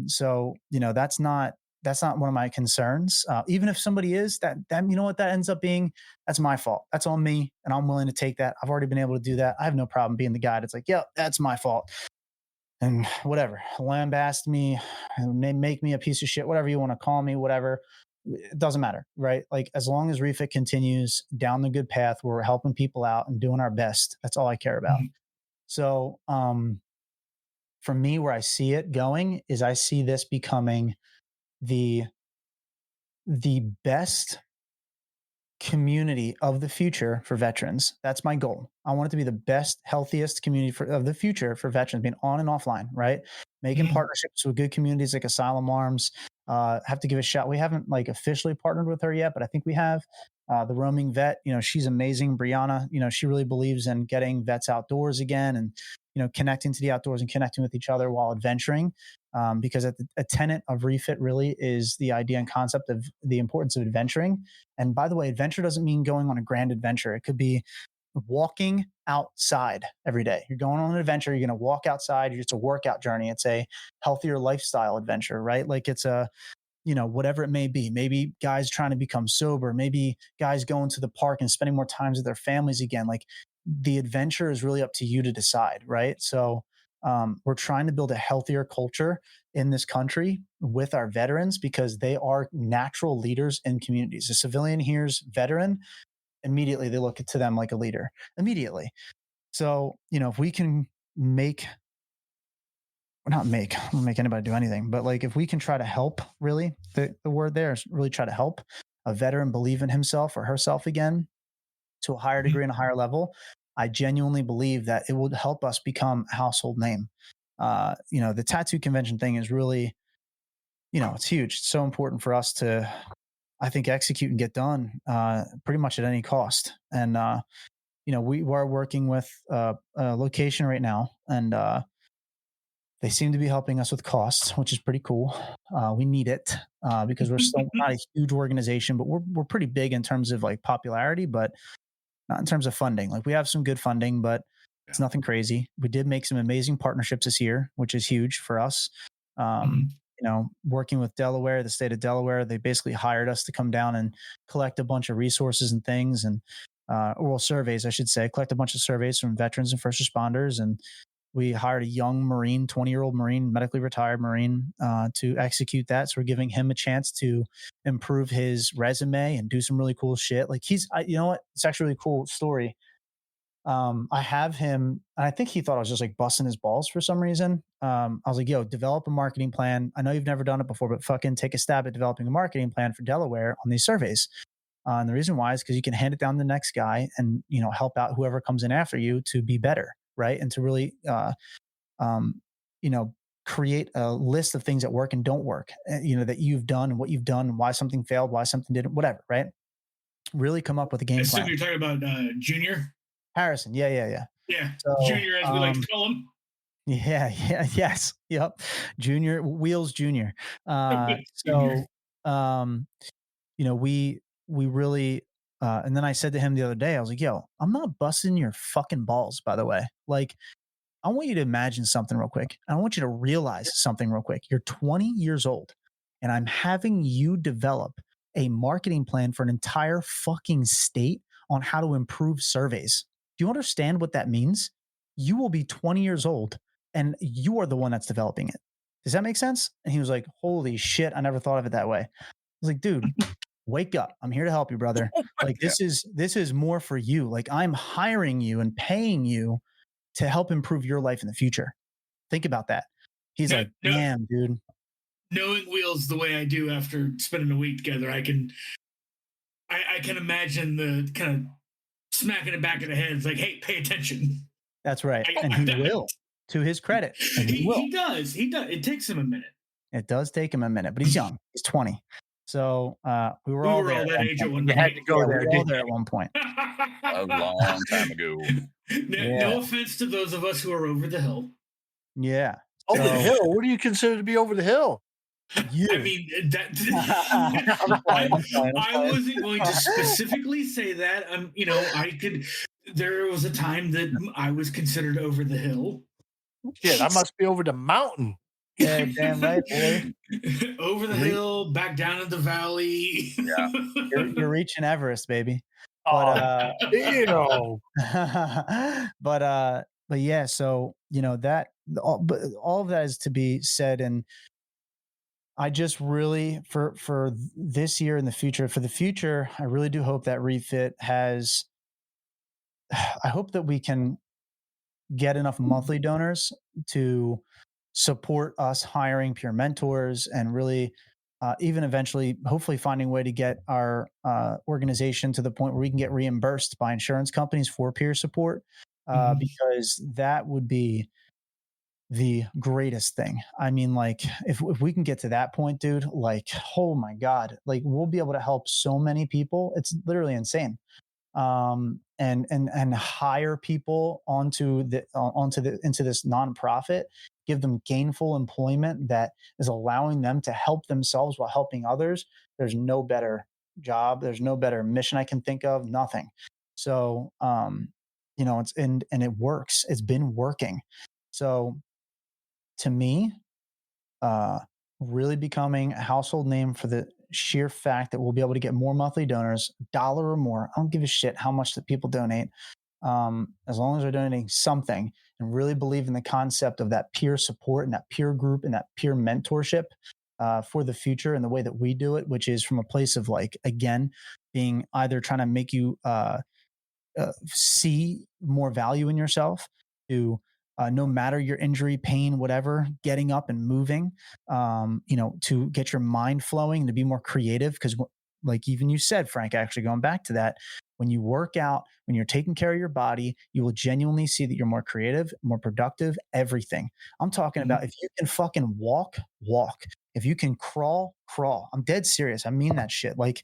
So that's not one of my concerns. Even if somebody is that what that ends up being, that's my fault. That's on me. And I'm willing to take that. I've already been able to do that. I have no problem being the guy that's like, yeah, that's my fault. And whatever, lambast me, make me a piece of shit, whatever you want to call me, whatever. It doesn't matter, right? Like as long as Refit continues down the good path where we're helping people out and doing our best, that's all I care about. Mm-hmm. So for me, where I see it going is I see this becoming the best community of the future for veterans. That's my goal. I want it to be the best, healthiest community of the future for veterans, being on and offline, right? Making partnerships with good communities like Asylum Arms. Have to give a shout. We haven't like officially partnered with her yet, but I think we have. The roaming vet, she's amazing. Brianna, she really believes in getting vets outdoors again and, connecting to the outdoors and connecting with each other while adventuring. Because a tenet of Refit really is the idea and concept of the importance of adventuring. And by the way, adventure doesn't mean going on a grand adventure. It could be walking outside every day. You're going on an adventure. You're going to walk outside. It's a workout journey. It's a healthier lifestyle adventure, right? Like it's a, whatever it may be. Maybe guys trying to become sober. Maybe guys going to the park and spending more time with their families again. Like the adventure is really up to you to decide, right? So we're trying to build a healthier culture in this country with our veterans because they are natural leaders in communities. A civilian hears veteran, immediately they look to them like a leader. Immediately. So, if we can I don't make anybody do anything, but like if we can try to help, really, the word there is really try to help a veteran believe in himself or herself again to a higher degree and a higher level, I genuinely believe that it will help us become a household name. The tattoo convention thing is really, it's huge. It's so important for us to, I think, execute and get done pretty much at any cost. And, we are working with a location right now, and they seem to be helping us with costs, which is pretty cool. We need it because we're still not a huge organization, but we're pretty big in terms of like popularity, but not in terms of funding. Like we have some good funding, but it's nothing crazy. We did make some amazing partnerships this year, which is huge for us. Working with Delaware, the state of Delaware, they basically hired us to come down and collect a bunch of resources and things and, surveys, I should say, collect a bunch of surveys from veterans and first responders. And we hired a young Marine, 20-year-old Marine, medically retired Marine, to execute that. So we're giving him a chance to improve his resume and do some really cool shit. Like you know what? It's actually a really cool story. I have him, and I think he thought I was just like busting his balls for some reason. I was like, yo, develop a marketing plan. I know you've never done it before, but fucking take a stab at developing a marketing plan for Delaware on these surveys. And the reason why is because you can hand it down to the next guy and, help out whoever comes in after you to be better. Right. And to really, create a list of things that work and don't work, that you've done and what you've done and why something failed, why something didn't, whatever. Right. Really come up with a I game assume plan. you're talking about Junior. Harrison. Yeah. Yeah. So, Junior, as we like to call him. Yeah. Yes. Yep. Junior Wheels Junior. Junior. We really, and then I said to him the other day, I was like, yo, I'm not busting your fucking balls, by the way. Like, I want you to imagine something real quick. I want you to realize something real quick. You're 20 years old and I'm having you develop a marketing plan for an entire fucking state on how to improve surveys. Do you understand what that means? You will be 20 years old and you are the one that's developing it. Does that make sense? And he was like, holy shit, I never thought of it that way. I was like, dude, wake up. I'm here to help you, brother. Like this is more for you. Like I'm hiring you and paying you to help improve your life in the future. Think about that. He's like, damn, dude. Knowing Wheels the way I do after spending a week together, I can imagine the kind of smacking it back in the head. It's like, hey, pay attention. That's right. And he will, to his credit. He does. It takes him a minute. It does take him a minute, but he's young. He's 20. So we were all there. That age at one point. You had to go there. We were all there at one point. A long time ago. No offense to those of us who are over the hill. Yeah. Over the hill? What do you consider to be over the hill? You. I mean, I wasn't going to specifically say that. There was a time that I was considered over the hill. Shit, I must be over the mountain. Yeah, damn right, boy. Over the hill, back down in the valley. Yeah. You're reaching Everest, baby. But but yeah, so that all of that is to be said, and I just really for this year and the future, I really do hope that Refit has. I hope that we can get enough monthly donors to support us hiring peer mentors and really even eventually hopefully finding a way to get our organization to the point where we can get reimbursed by insurance companies for peer support because that would be the greatest thing. I mean, like if we can get to that point, dude, like, oh my God, like we'll be able to help so many people. It's literally insane. And hire people into this nonprofit, give them gainful employment that is allowing them to help themselves while helping others. There's no better job. There's no better mission I can think of. Nothing. So, it's and it works. It's been working. So, to me, really becoming a household name for the sheer fact that we'll be able to get more monthly donors, $1 or more. I don't give a shit how much that people donate, as long as they're donating something, and really believe in the concept of that peer support and that peer group and that peer mentorship for the future and the way that we do it, which is from a place of like, again, being either trying to make you see more value in yourself to no matter your injury, pain, whatever, getting up and moving, to get your mind flowing, to be more creative. Because like even you said, Frank, actually going back to that, when you work out, when you're taking care of your body, you will genuinely see that you're more creative, more productive, everything. I'm talking about if you can fucking walk. If you can crawl. I'm dead serious. I mean that shit. Like,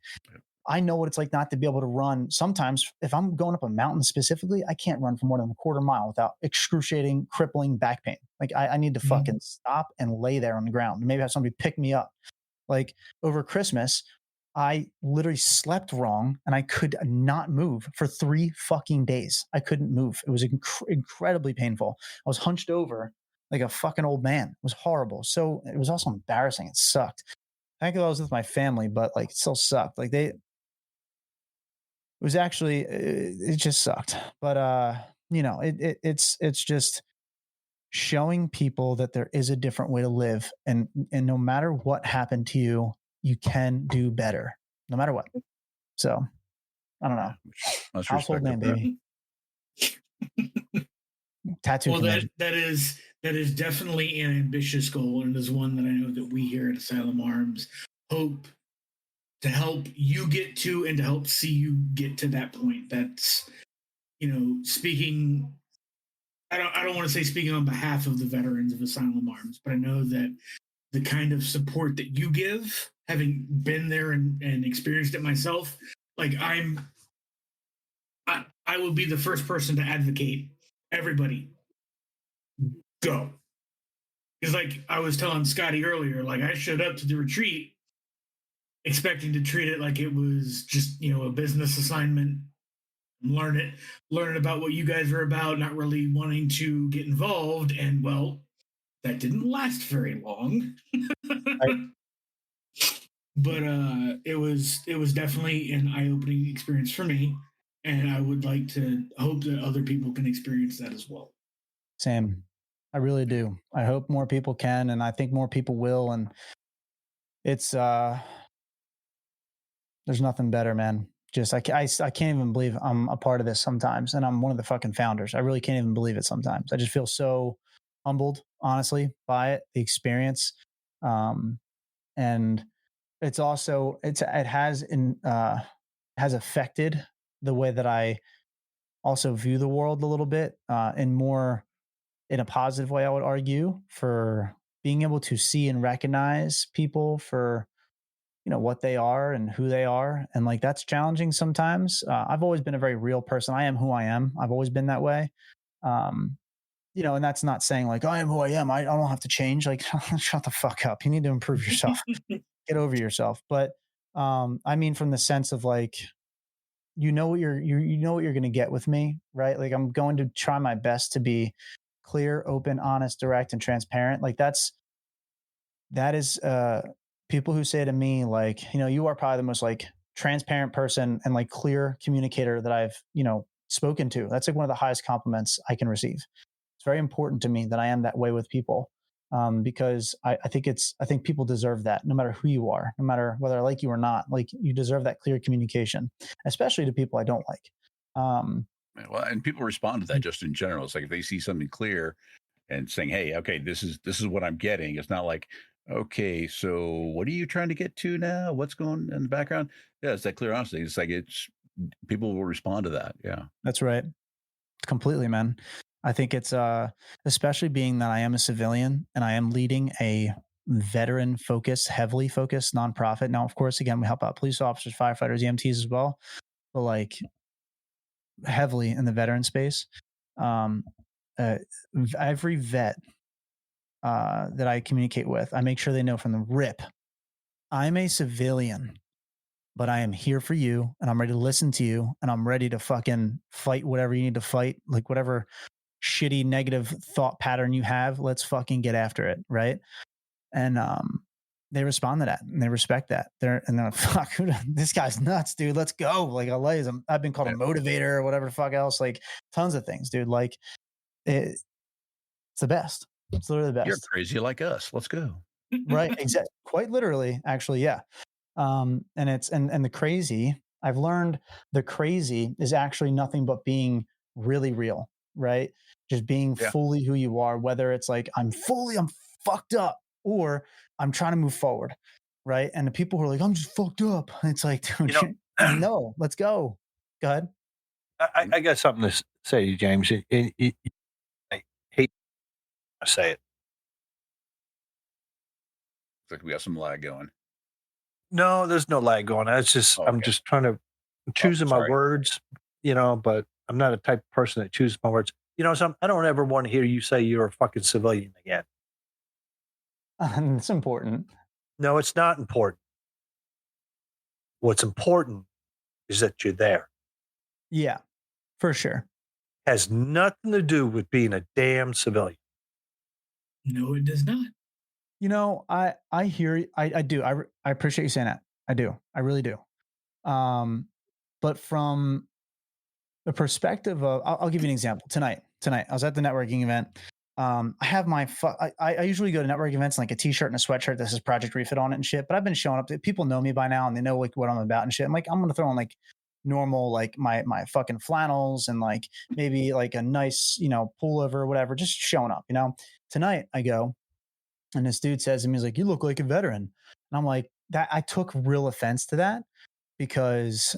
I know what it's like not to be able to run. Sometimes if I'm going up a mountain specifically, I can't run for more than a quarter mile without excruciating, crippling back pain. Like I need to fucking stop and lay there on the ground and maybe have somebody pick me up. Like over Christmas, I literally slept wrong and I could not move for 3 fucking days. I couldn't move. It was incredibly painful. I was hunched over like a fucking old man. It was horrible. So it was also embarrassing. It sucked. Thankfully I was with my family, but like it still sucked. Like it was actually, it just sucked. But, it's just showing people that there is a different way to live. And no matter what happened to you, you can do better no matter what. So I don't know. Much Household respect name, baby. Tattoo Well, convention. that is definitely an ambitious goal, and is one that I know that we here at Asylum Arms hope to help you get to, and to help see you get to that point. That's, speaking. I don't want to say speaking on behalf of the veterans of Asylum Arms, but I know that the kind of support that you give, having been there and experienced it myself, like I will be the first person to advocate everybody go. Because like I was telling Scotty earlier, like I showed up to the retreat expecting to treat it like it was just, a business assignment, learn about what you guys are about, not really wanting to get involved. And well, that didn't last very long. Right. But it was definitely an eye-opening experience for me, and I would like to hope that other people can experience that as well. Same. I really do. I hope more people can, and I think more people will. And it's there's nothing better, man. Just I can't even believe I'm a part of this sometimes, and I'm one of the fucking founders. I really can't even believe it sometimes. I just feel so humbled, honestly, by it, the experience, and it's also it has affected the way that I also view the world a little bit, in a positive way, I would argue, for being able to see and recognize people for, what they are and who they are. And like, that's challenging sometimes. I've always been a very real person. I am who I am. I've always been that way. Um, and that's not saying like, I am who I am. I don't have to change. Like, shut the fuck up. You need to improve yourself, get over yourself. But I mean, from the sense of like, you know what you're going to get with me, right? Like I'm going to try my best to be clear, open, honest, direct, and transparent. Like that is people who say to me like, you are probably the most like transparent person and like clear communicator that I've, spoken to. That's like one of the highest compliments I can receive. It's very important to me that I am that way with people. Because I think people deserve that, no matter who you are, no matter whether I like you or not. Like you deserve that clear communication, especially to people I don't like. Well, and people respond to that just in general. It's like if they see something clear and saying, "Hey, okay, this is what I'm getting." It's not like, "Okay, so what are you trying to get to now? What's going in the background?" Yeah, it's that clear honesty. It's like people will respond to that. Yeah, That's right. Completely, man. I think it's especially being that I am a civilian and I am leading a veteran focused, heavily focused nonprofit. Now, of course, again, we help out police officers, firefighters, EMTs as well, but like heavily in the veteran space. Um, every vet that I communicate with, I make sure they know from the rip, I'm a civilian, but I am here for you and I'm ready to listen to you and I'm ready to fucking fight whatever you need to fight, like whatever shitty negative thought pattern you have, let's fucking get after it, right? And they respond to that and they respect that. They're like, fuck, this guy's nuts, dude. Let's go. Like I've been called a motivator or whatever the fuck else, like tons of things, dude. Like it's the best. It's literally the best. you're crazy like us. Let's go. Right. Exactly. Quite literally, actually, yeah. And it's and the crazy, I've learned the crazy is actually nothing but being really real, right? Just being Yeah. fully who you are, whether it's like I'm fucked up or I'm trying to move forward, right? And the people who are like, I'm just fucked up. It's like, dude, no, let's go. Go ahead. I got something to say to you, James. I hate to say it. It's like we got some lag going. No, there's no lag going. It's just Oh, I'm okay. just trying to choosing my sorry. words, but I'm not a type of person that chooses my words. So I don't ever want to hear you say you're a fucking civilian again. It's important. No, it's not important. What's important is that you're there. Yeah, for sure. Has nothing to do with being a damn civilian. No, it does not. I hear you. I do. I appreciate you saying that. I do. I really do. But from the perspective of, I'll give you an example. Tonight, I was at the networking event. I have I usually go to networking events in like a t-shirt and a sweatshirt that says Project Refit on it and shit. But I've been showing up. People know me by now and they know like what I'm about and shit. I'm like, I'm gonna throw on like normal, like my fucking flannels and like maybe like a nice, pullover or whatever, just showing up, Tonight I go and this dude says to me, he's like, "You look like a veteran." And I'm like, that I took real offense to that because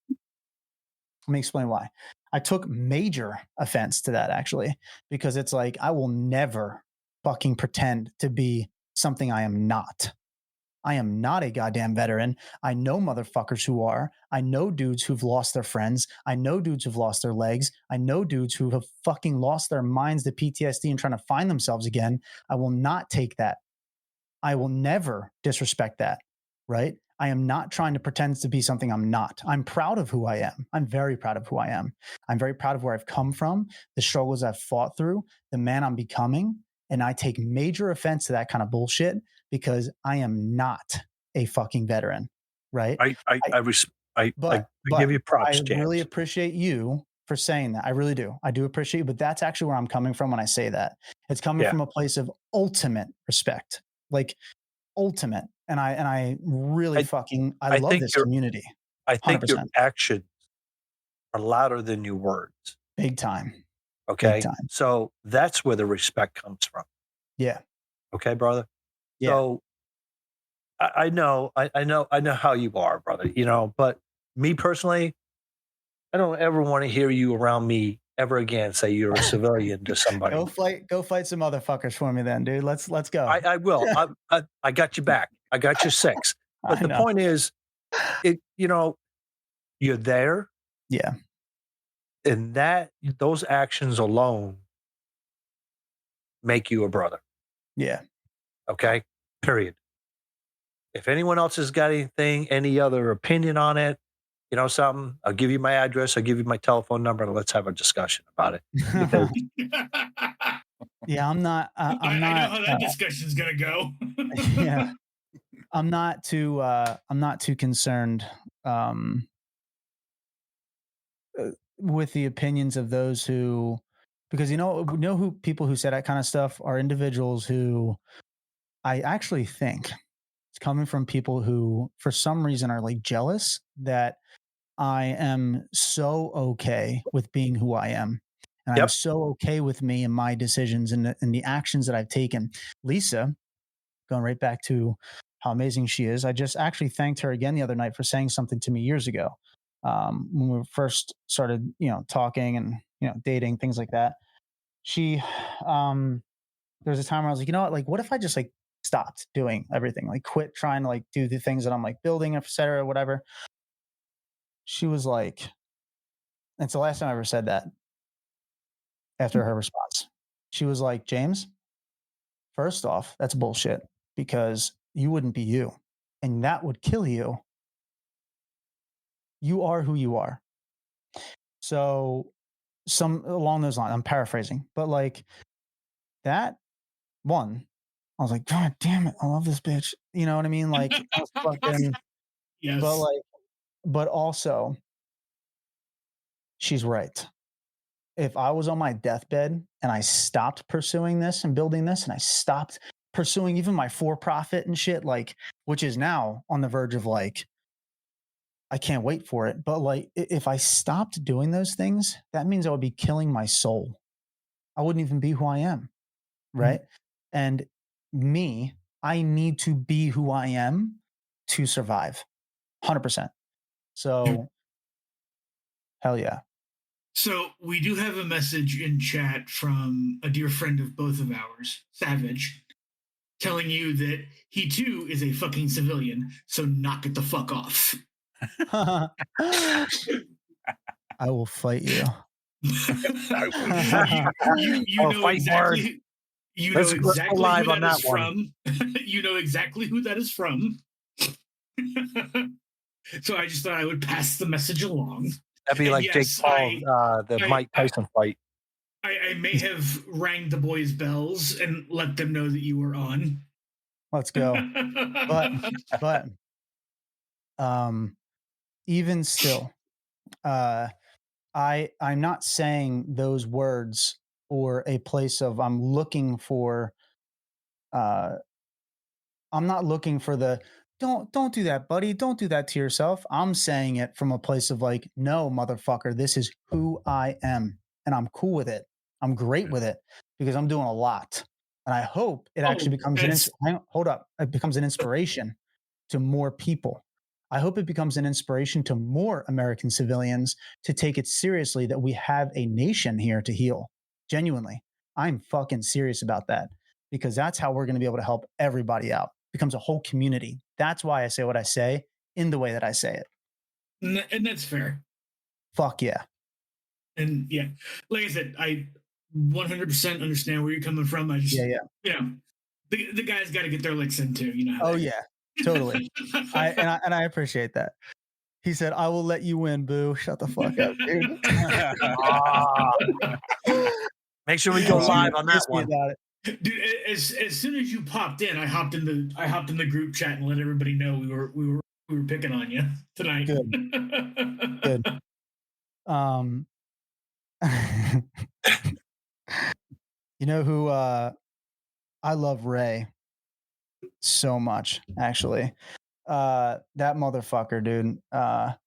let me explain why. I took major offense to that actually, because it's like I will never fucking pretend to be something I am not. I am not a goddamn veteran. I know motherfuckers who are. I know dudes who've lost their friends. I know dudes who've lost their legs. I know dudes who have fucking lost their minds to PTSD and trying to find themselves again. I will not take that. I will never disrespect that, right? I am not trying to pretend to be something I'm not. I'm proud of who I am. I'm very proud of who I am. I'm very proud of where I've come from, the struggles I've fought through, the man I'm becoming. And I take major offense to that kind of bullshit because I am not a fucking veteran, right? I But give you props, I James. really appreciate you for saying that. I really do. I do appreciate you, but that's actually where I'm coming from when I say that. It's coming from a place of ultimate respect, like ultimate. And I really I love think this community. I think your 100%. actions are louder than your words. Big time. Okay. Big time. So that's where the respect comes from. Yeah. Okay, brother. Yeah. So I know how you are, brother, but me personally, I don't ever want to hear you around me ever again say you're a civilian to somebody. Go fight some motherfuckers for me then, dude. Let's go. I will. I got you back. I got you 6. But the point is, you're there. Yeah. And those actions alone make you a brother. Yeah. Okay. Period. If anyone else has got any other opinion on it, something, I'll give you my address. I'll give you my telephone number and let's have a discussion about it. Because yeah, I'm not. I know how that discussion's gonna go. Yeah, I'm not too concerned with the opinions of those who, because who people who say that kind of stuff are individuals who I actually think it's coming from people who, for some reason, are like jealous that I am so okay with being who I am. And I'm so okay with me and my decisions and the actions that I've taken. Lisa, going right back to how amazing she is, I just actually thanked her again the other night for saying something to me years ago. When we first started, talking and, dating, things like that. She, there was a time where I was like, you know what, like, what if I just like stopped doing everything, like quit trying to like do the things that I'm like building, et cetera, whatever. She was like, it's the last time I ever said that after her response. She was like, James, first off, that's bullshit because you wouldn't be you and that would kill you. You are who you are. So, some along those lines, I'm paraphrasing, but like that one, I was like, God damn it, I love this bitch. You know what I mean? Like, I was fucking, yes. but also, she's right. If I was on my deathbed and I stopped pursuing this and building this and I stopped pursuing even my for-profit and shit, like, which is now on the verge of like, I can't wait for it. But like, if I stopped doing those things, that means I would be killing my soul. I wouldn't even be who I am. Right. Mm-hmm. And me, I need to be who I am to survive 100%. So hell yeah. So we do have a message in chat from a dear friend of both of ours, Savage, telling you that he too is a fucking civilian. So knock it the fuck off. I will fight you. you know exactly. You know exactly who that is from. You know exactly who that is from. So I just thought I would pass the message along. That'd be like Jake Paul, the Mike Tyson fight. I may have rang the boys' bells and let them know that you were on. Let's go. But even still, I'm not saying those words or a place of I'm looking for I'm not looking for the don't do that, buddy. Don't do that to yourself. I'm saying it from a place of like, no, motherfucker, this is who I am. And I'm cool with it. I'm great with it because I'm doing a lot. And I hope it actually Oh, becomes that's hold up. It becomes an inspiration to more people. I hope it becomes an inspiration to more American civilians to take it seriously that we have a nation here to heal. Genuinely. I'm fucking serious about that because that's how we're going to be able to help everybody out. It becomes a whole community. That's why I say what I say in the way that I say it. and that's fair. Fuck yeah. And yeah, like I said, I 100% understand where you're coming from. I just, Yeah, yeah. you know, the guys got to get their licks in too. You know. Oh yeah, totally. I appreciate that. He said, "I will let you win, boo." Shut the fuck up, dude. Make sure we go live on that Kiss me one. about it. Dude, as soon as you popped in, I hopped in the group chat and let everybody know we were picking on you tonight. Good. Good. You know who I love Ray so much, actually. That motherfucker, dude. God,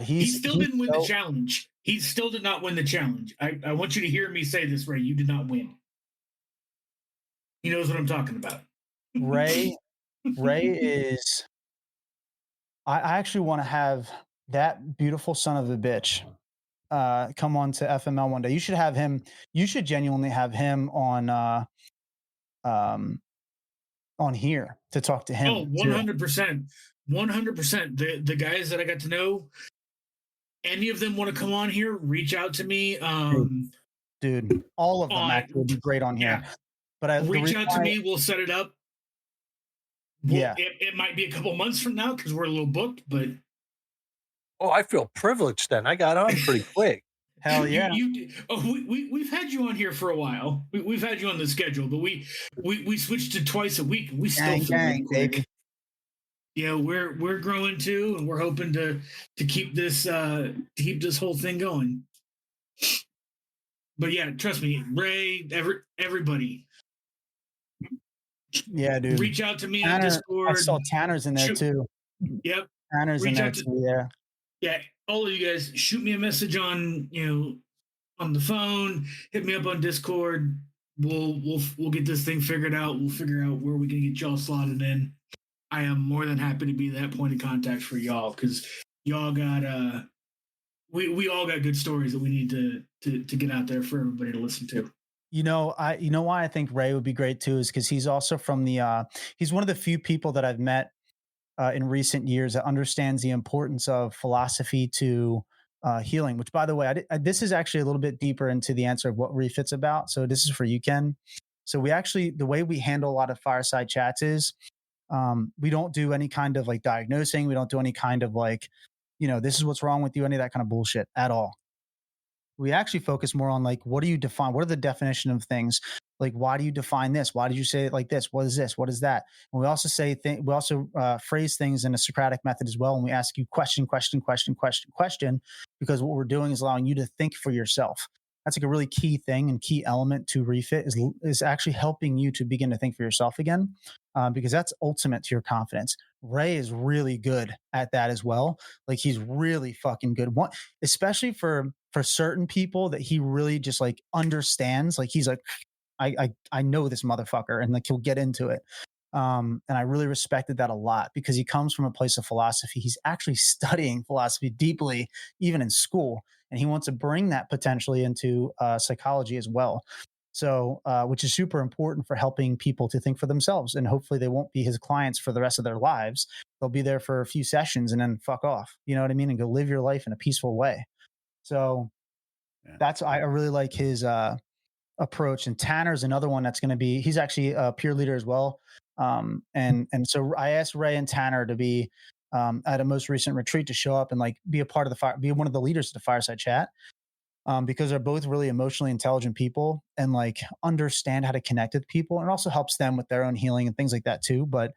He still didn't win so, the challenge. He still did not win the challenge. I want you to hear me say this, Ray. You did not win. He knows what I'm talking about. Ray is I actually want to have that beautiful son of a bitch come on to FML one day. You should have him, you should genuinely have him um on here to talk to him. Oh, 100%. 100%. The guys that I got to know, any of them want to come on here, reach out to me. Dude, all of them actually would be great on here. Yeah. But Reach out to me. We'll set it up. Yeah. It might be a couple months from now because we're a little booked, but Oh, I feel privileged then. I got on pretty quick. Hell yeah. We've had you on here for a while. We've had you on the schedule, but we switched to twice a week. We still feel like quick. Baby. Yeah, we're growing too, and we're hoping to keep this whole thing going. But yeah, trust me, Ray, everybody. Yeah, dude. Reach out to me Tanner, on Discord. I saw Tanner's in there too. Yep. Tanner's Reach in there out to- too, yeah. Yeah, all of you guys, shoot me a message on on the phone. Hit me up on Discord. We'll get this thing figured out. We'll figure out where we can get y'all slotted in. I am more than happy to be that point of contact for y'all because y'all got we all got good stories that we need to get out there for everybody to listen to. You know why I think Ray would be great too is because he's also from the he's one of the few people that I've met in recent years that understands the importance of philosophy to healing. Which, by the way, this is actually a little bit deeper into the answer of what Refit's about. So this is for you, Ken. So the way we handle a lot of fireside chats is we don't do any kind of like diagnosing. We don't do any kind of like, this is what's wrong with you, any of that kind of bullshit at all. We actually focus more on like, what do you define? What are the definition of things? Like, why do you define this? Why did you say it like this? What is this? What is that? And we also we also phrase things in a Socratic method as well. And we ask you question, because what we're doing is allowing you to think for yourself. That's like a really key thing and key element to Refit is actually helping you to begin to think for yourself again, because that's ultimate to your confidence. Ray is really good at that as well. Like he's really fucking good. Especially for certain people that he really just like understands. Like he's like, I know this motherfucker, and like he'll get into it. And I really respected that a lot because he comes from a place of philosophy. He's actually studying philosophy deeply, even in school, and he wants to bring that potentially into psychology as well. So, which is super important for helping people to think for themselves. And hopefully they won't be his clients for the rest of their lives. They'll be there for a few sessions and then fuck off. You know what I mean? And go live your life in a peaceful way. So I really like his approach. And Tanner's another one that's going to be, he's actually a peer leader as well. And so I asked Ray and Tanner to be at a most recent retreat to show up and like be a part of be one of the leaders of the fireside chat. Because they're both really emotionally intelligent people and like understand how to connect with people, and it also helps them with their own healing and things like that too. But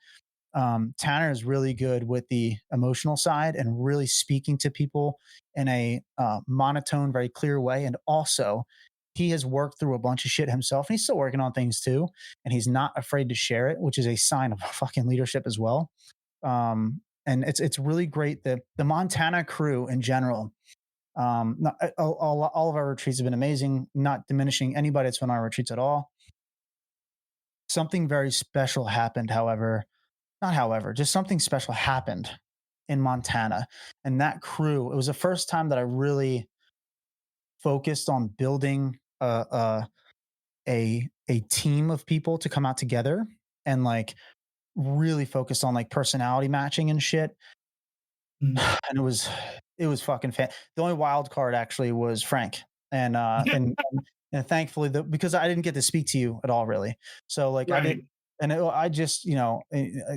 Tanner is really good with the emotional side and really speaking to people in a monotone, very clear way. And also he has worked through a bunch of shit himself and he's still working on things too. And he's not afraid to share it, which is a sign of fucking leadership as well. And it's really great. The Montana crew in general, all of our retreats have been amazing. Not diminishing anybody that's been on our retreats at all. Something very special happened, just something special happened in Montana. And that crew, it was the first time that I really focused on building a team of people to come out together and like really focused on like personality matching and shit. Mm. And it was fucking fan. The only wild card actually was Frank. And and thankfully because I didn't get to speak to you at all really. So like I Right. didn't and I just, I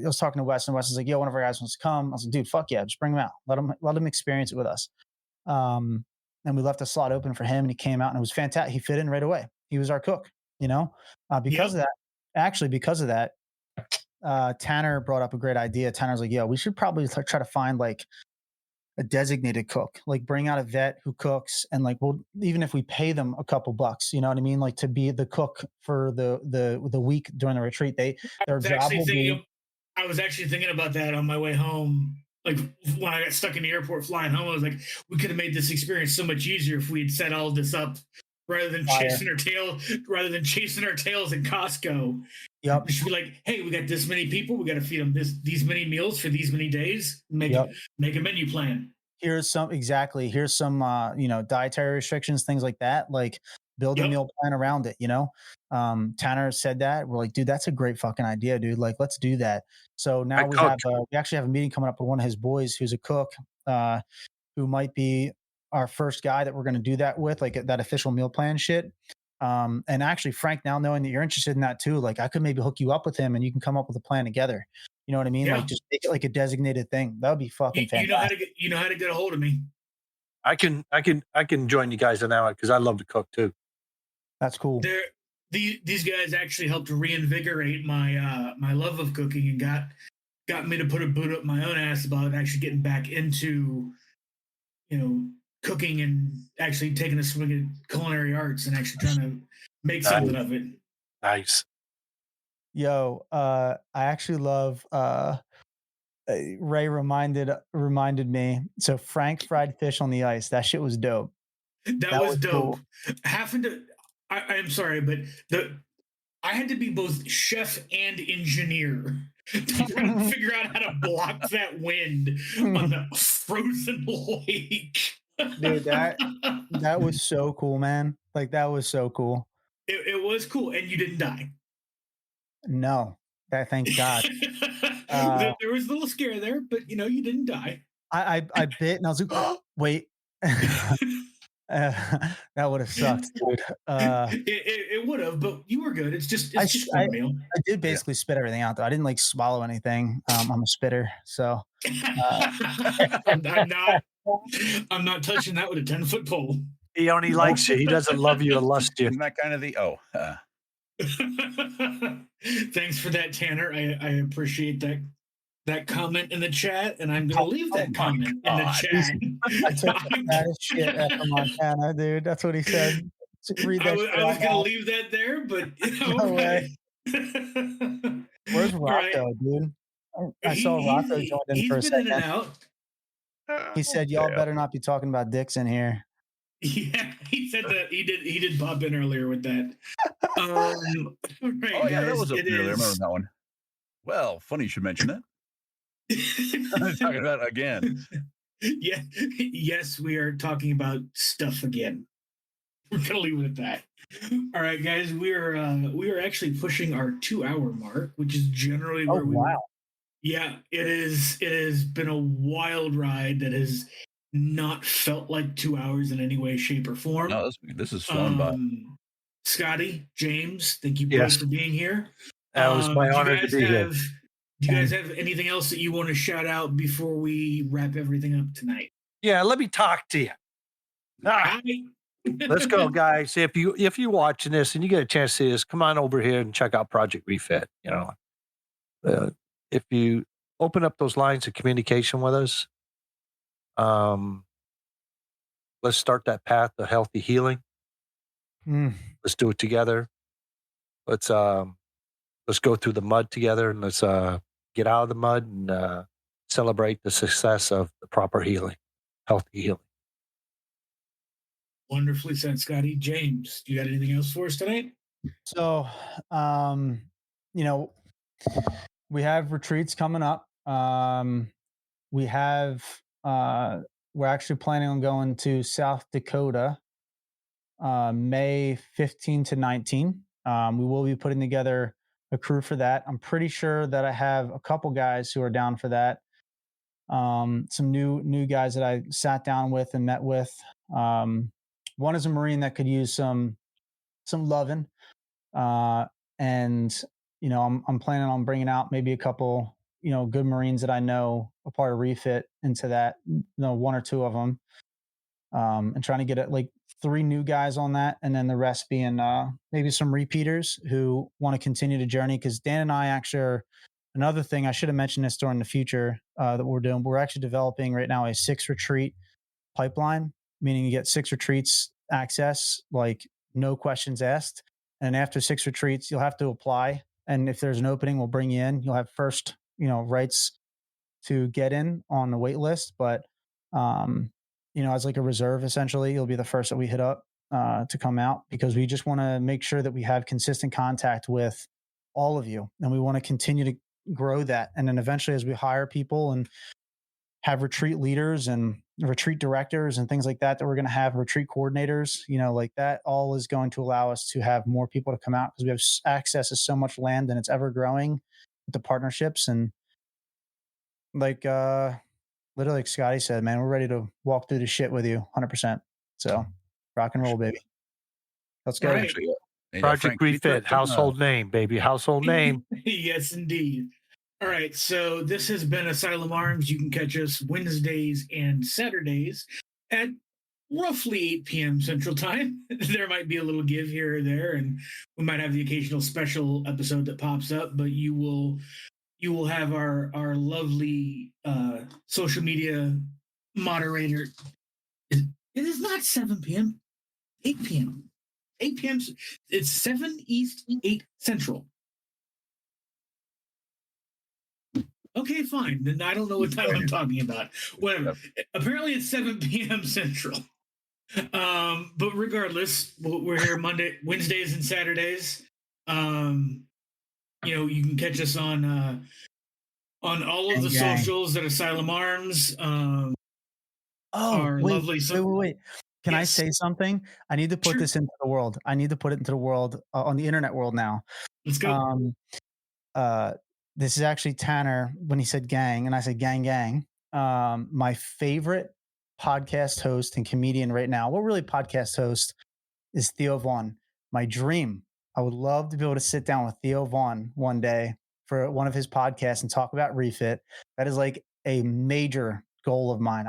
was talking to Wes, and Wes was like, "Yo, one of our guys wants to come." I was like, "Dude, fuck yeah, just bring him out. Let him experience it with us." And we left a slot open for him, and he came out, and it was fantastic. He fit in right away. He was our cook, because of that. Actually, because of that, Tanner brought up a great idea. Tanner's like, "Yo, we should probably try to find like a designated cook, like bring out a vet who cooks, and like, well, even if we pay them a couple bucks, you know what I mean, like to be the cook for the week during the retreat. Their job will be." I was actually thinking about that on my way home. Like when I got stuck in the airport flying home, I was like, we could have made this experience so much easier if we had set all this up rather than chasing our tails in Costco. Yep. We should be like, hey, we got this many people, we got to feed them these many meals for these many days. Make a menu plan. Here's some dietary restrictions, things like that. Like build a meal plan around it. Tanner said that. We're like, dude, that's a great fucking idea, dude. Like, let's do that. So now we actually have a meeting coming up with one of his boys who's a cook, who might be our first guy that we're going to do that with, like that official meal plan shit. And actually, Frank, now knowing that you're interested in that too, like I could maybe hook you up with him, and you can come up with a plan together. You know what I mean? Yeah. Like just make it like a designated thing. That would be fucking fantastic. You know how to get a hold of me. I can join you guys on that one because I love to cook too. That's cool. These guys actually helped reinvigorate my my love of cooking and got me to put a boot up my own ass about actually getting back into cooking and actually taking a swing at culinary arts and actually trying to make something of it. Nice. Yo, I actually love Ray reminded me. So Frank fried fish on the ice. That shit was dope. That was dope. Cool. I'm sorry, but I had to be both chef and engineer to try to figure out how to block that wind on the frozen lake. Dude, that was so cool, man. Like that was so cool. It was cool, and you didn't die. No, thank God. There was a little scare there, but you didn't die. I bit, and I was like, wait. That would have sucked, dude. It would have, but you were good. It's just meal. I did basically spit everything out, though. I didn't like swallow anything. I'm a spitter, so I'm not touching that with a 10-foot pole. He only likes you. He doesn't love you or lust you. Isn't that kind of the Thanks for that, Tanner. I appreciate that comment in the chat, and I'm going to leave that comment in the chat. I took the fattest shit from Montana, dude. That's what he said. I was going to leave that there, but no way. Where's Rocco, dude? I saw Rocco joined in for a second. In and out. He said, "Y'all better not be talking about dicks in here." Yeah, he said that he did pop in earlier with that. Right, oh yeah, that was up earlier. I remember that one. Well, funny you should mention that. Talking about again. Yeah, yes, we are talking about stuff again. We're gonna leave it at that. All right, guys, we are actually pushing our 2-hour mark, which is generally where we. Wow. Yeah, it is. It has been a wild ride that has not felt like 2 hours in any way, shape, or form. No, this is fun, but Scotty, James, thank you both for being here. That was my honor to be here. Do you guys have anything else that you want to shout out before we wrap everything up tonight? Yeah, let me talk to you. Let's go, guys. If you're watching this and you get a chance to see this, come on over here and check out Project Refit. If you open up those lines of communication with us, let's start that path of healthy healing. Let's do it together. Let's go through the mud together, and let's get out of the mud and celebrate the success of the proper healing, healthy healing. Wonderfully said, Scotty. James, do you got anything else for us tonight? So, you know, we have retreats coming up. We have, we're actually planning on going to South Dakota, May 15 to 19. We will be putting together a crew for that. I'm pretty sure that I have a couple guys who are down for that. Some new guys that I sat down with and met with. One is a Marine that could use some loving, and I'm planning on bringing out maybe a couple good Marines that I know a part of Refit into that, one or two of them, and trying to get it like 3 new guys on that, and then the rest being maybe some repeaters who want to continue the journey. Because Dan and I actually are, another thing I should have mentioned this during the future that we're doing. We're actually developing right now a 6 retreat pipeline, meaning you get 6 retreats access, like no questions asked. And after 6 retreats, you'll have to apply. And if there's an opening, we'll bring you in. You'll have first, rights to get in on the wait list. But, as like a reserve, essentially, you'll be the first that we hit up to come out, because we just want to make sure that we have consistent contact with all of you. And we want to continue to grow that. And then eventually, as we hire people and have retreat leaders and retreat directors and things like that, we're going to have retreat coordinators, like that all is going to allow us to have more people to come out, because we have access to so much land and it's ever growing with the partnerships. And like, literally like Scotty said, man, we're ready to walk through the shit with you 100%. So rock and roll, baby. Let's go. Right. Actually, Project Refit, household name, baby, household name. Yes, indeed. All right, so this has been Asylum Arms. You can catch us Wednesdays and Saturdays at roughly 8 p.m. Central Time. There might be a little give here or there, and we might have the occasional special episode that pops up, but you will have our lovely social media moderator. It is not 7 p.m., 8 p.m. 8 p.m. It's 7 East, 8 Central. Okay, fine. Then I don't know what time I'm talking about. Whatever. Yep. Apparently it's 7 p.m. Central. But regardless, we're here Wednesdays and Saturdays. You can catch us on all of the socials at Asylum Arms. Wait. Can I say something? I need to put this into the world. I need to put it into the world, on the internet world now. Let's go. This is actually Tanner when he said gang, and I said gang. My favorite podcast host and comedian right now, well, really podcast host, is Theo Vaughn. My dream, I would love to be able to sit down with Theo Vaughn one day for one of his podcasts and talk about Refit. That is like a major goal of mine.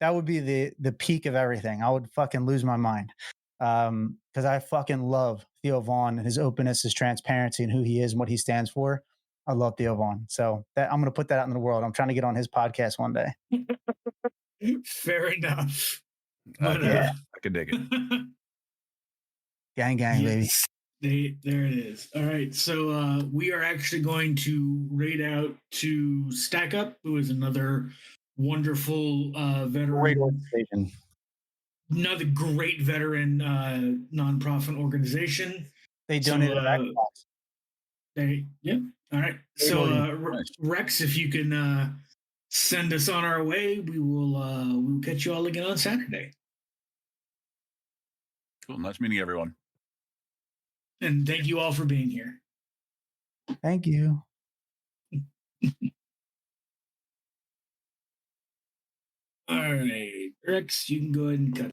That would be the peak of everything. I would fucking lose my mind. Because I fucking love Theo Vaughn and his openness, his transparency, and who he is and what he stands for. I love Theo Vaughn. So that I'm going to put that out in the world. I'm trying to get on his podcast one day. Fair enough. But, yeah, I can dig it. Gang, yes. Baby. There it is. All right. So we are actually going to raid out to Stack Up, who is another wonderful veteran. Great organization. Another great veteran nonprofit organization. They donated yeah. All right. So Rex, if you can send us on our way, we'll catch you all again on Saturday. Cool. Nice meeting everyone. And thank you all for being here. Thank you. All right. Rex, you can go ahead and cut.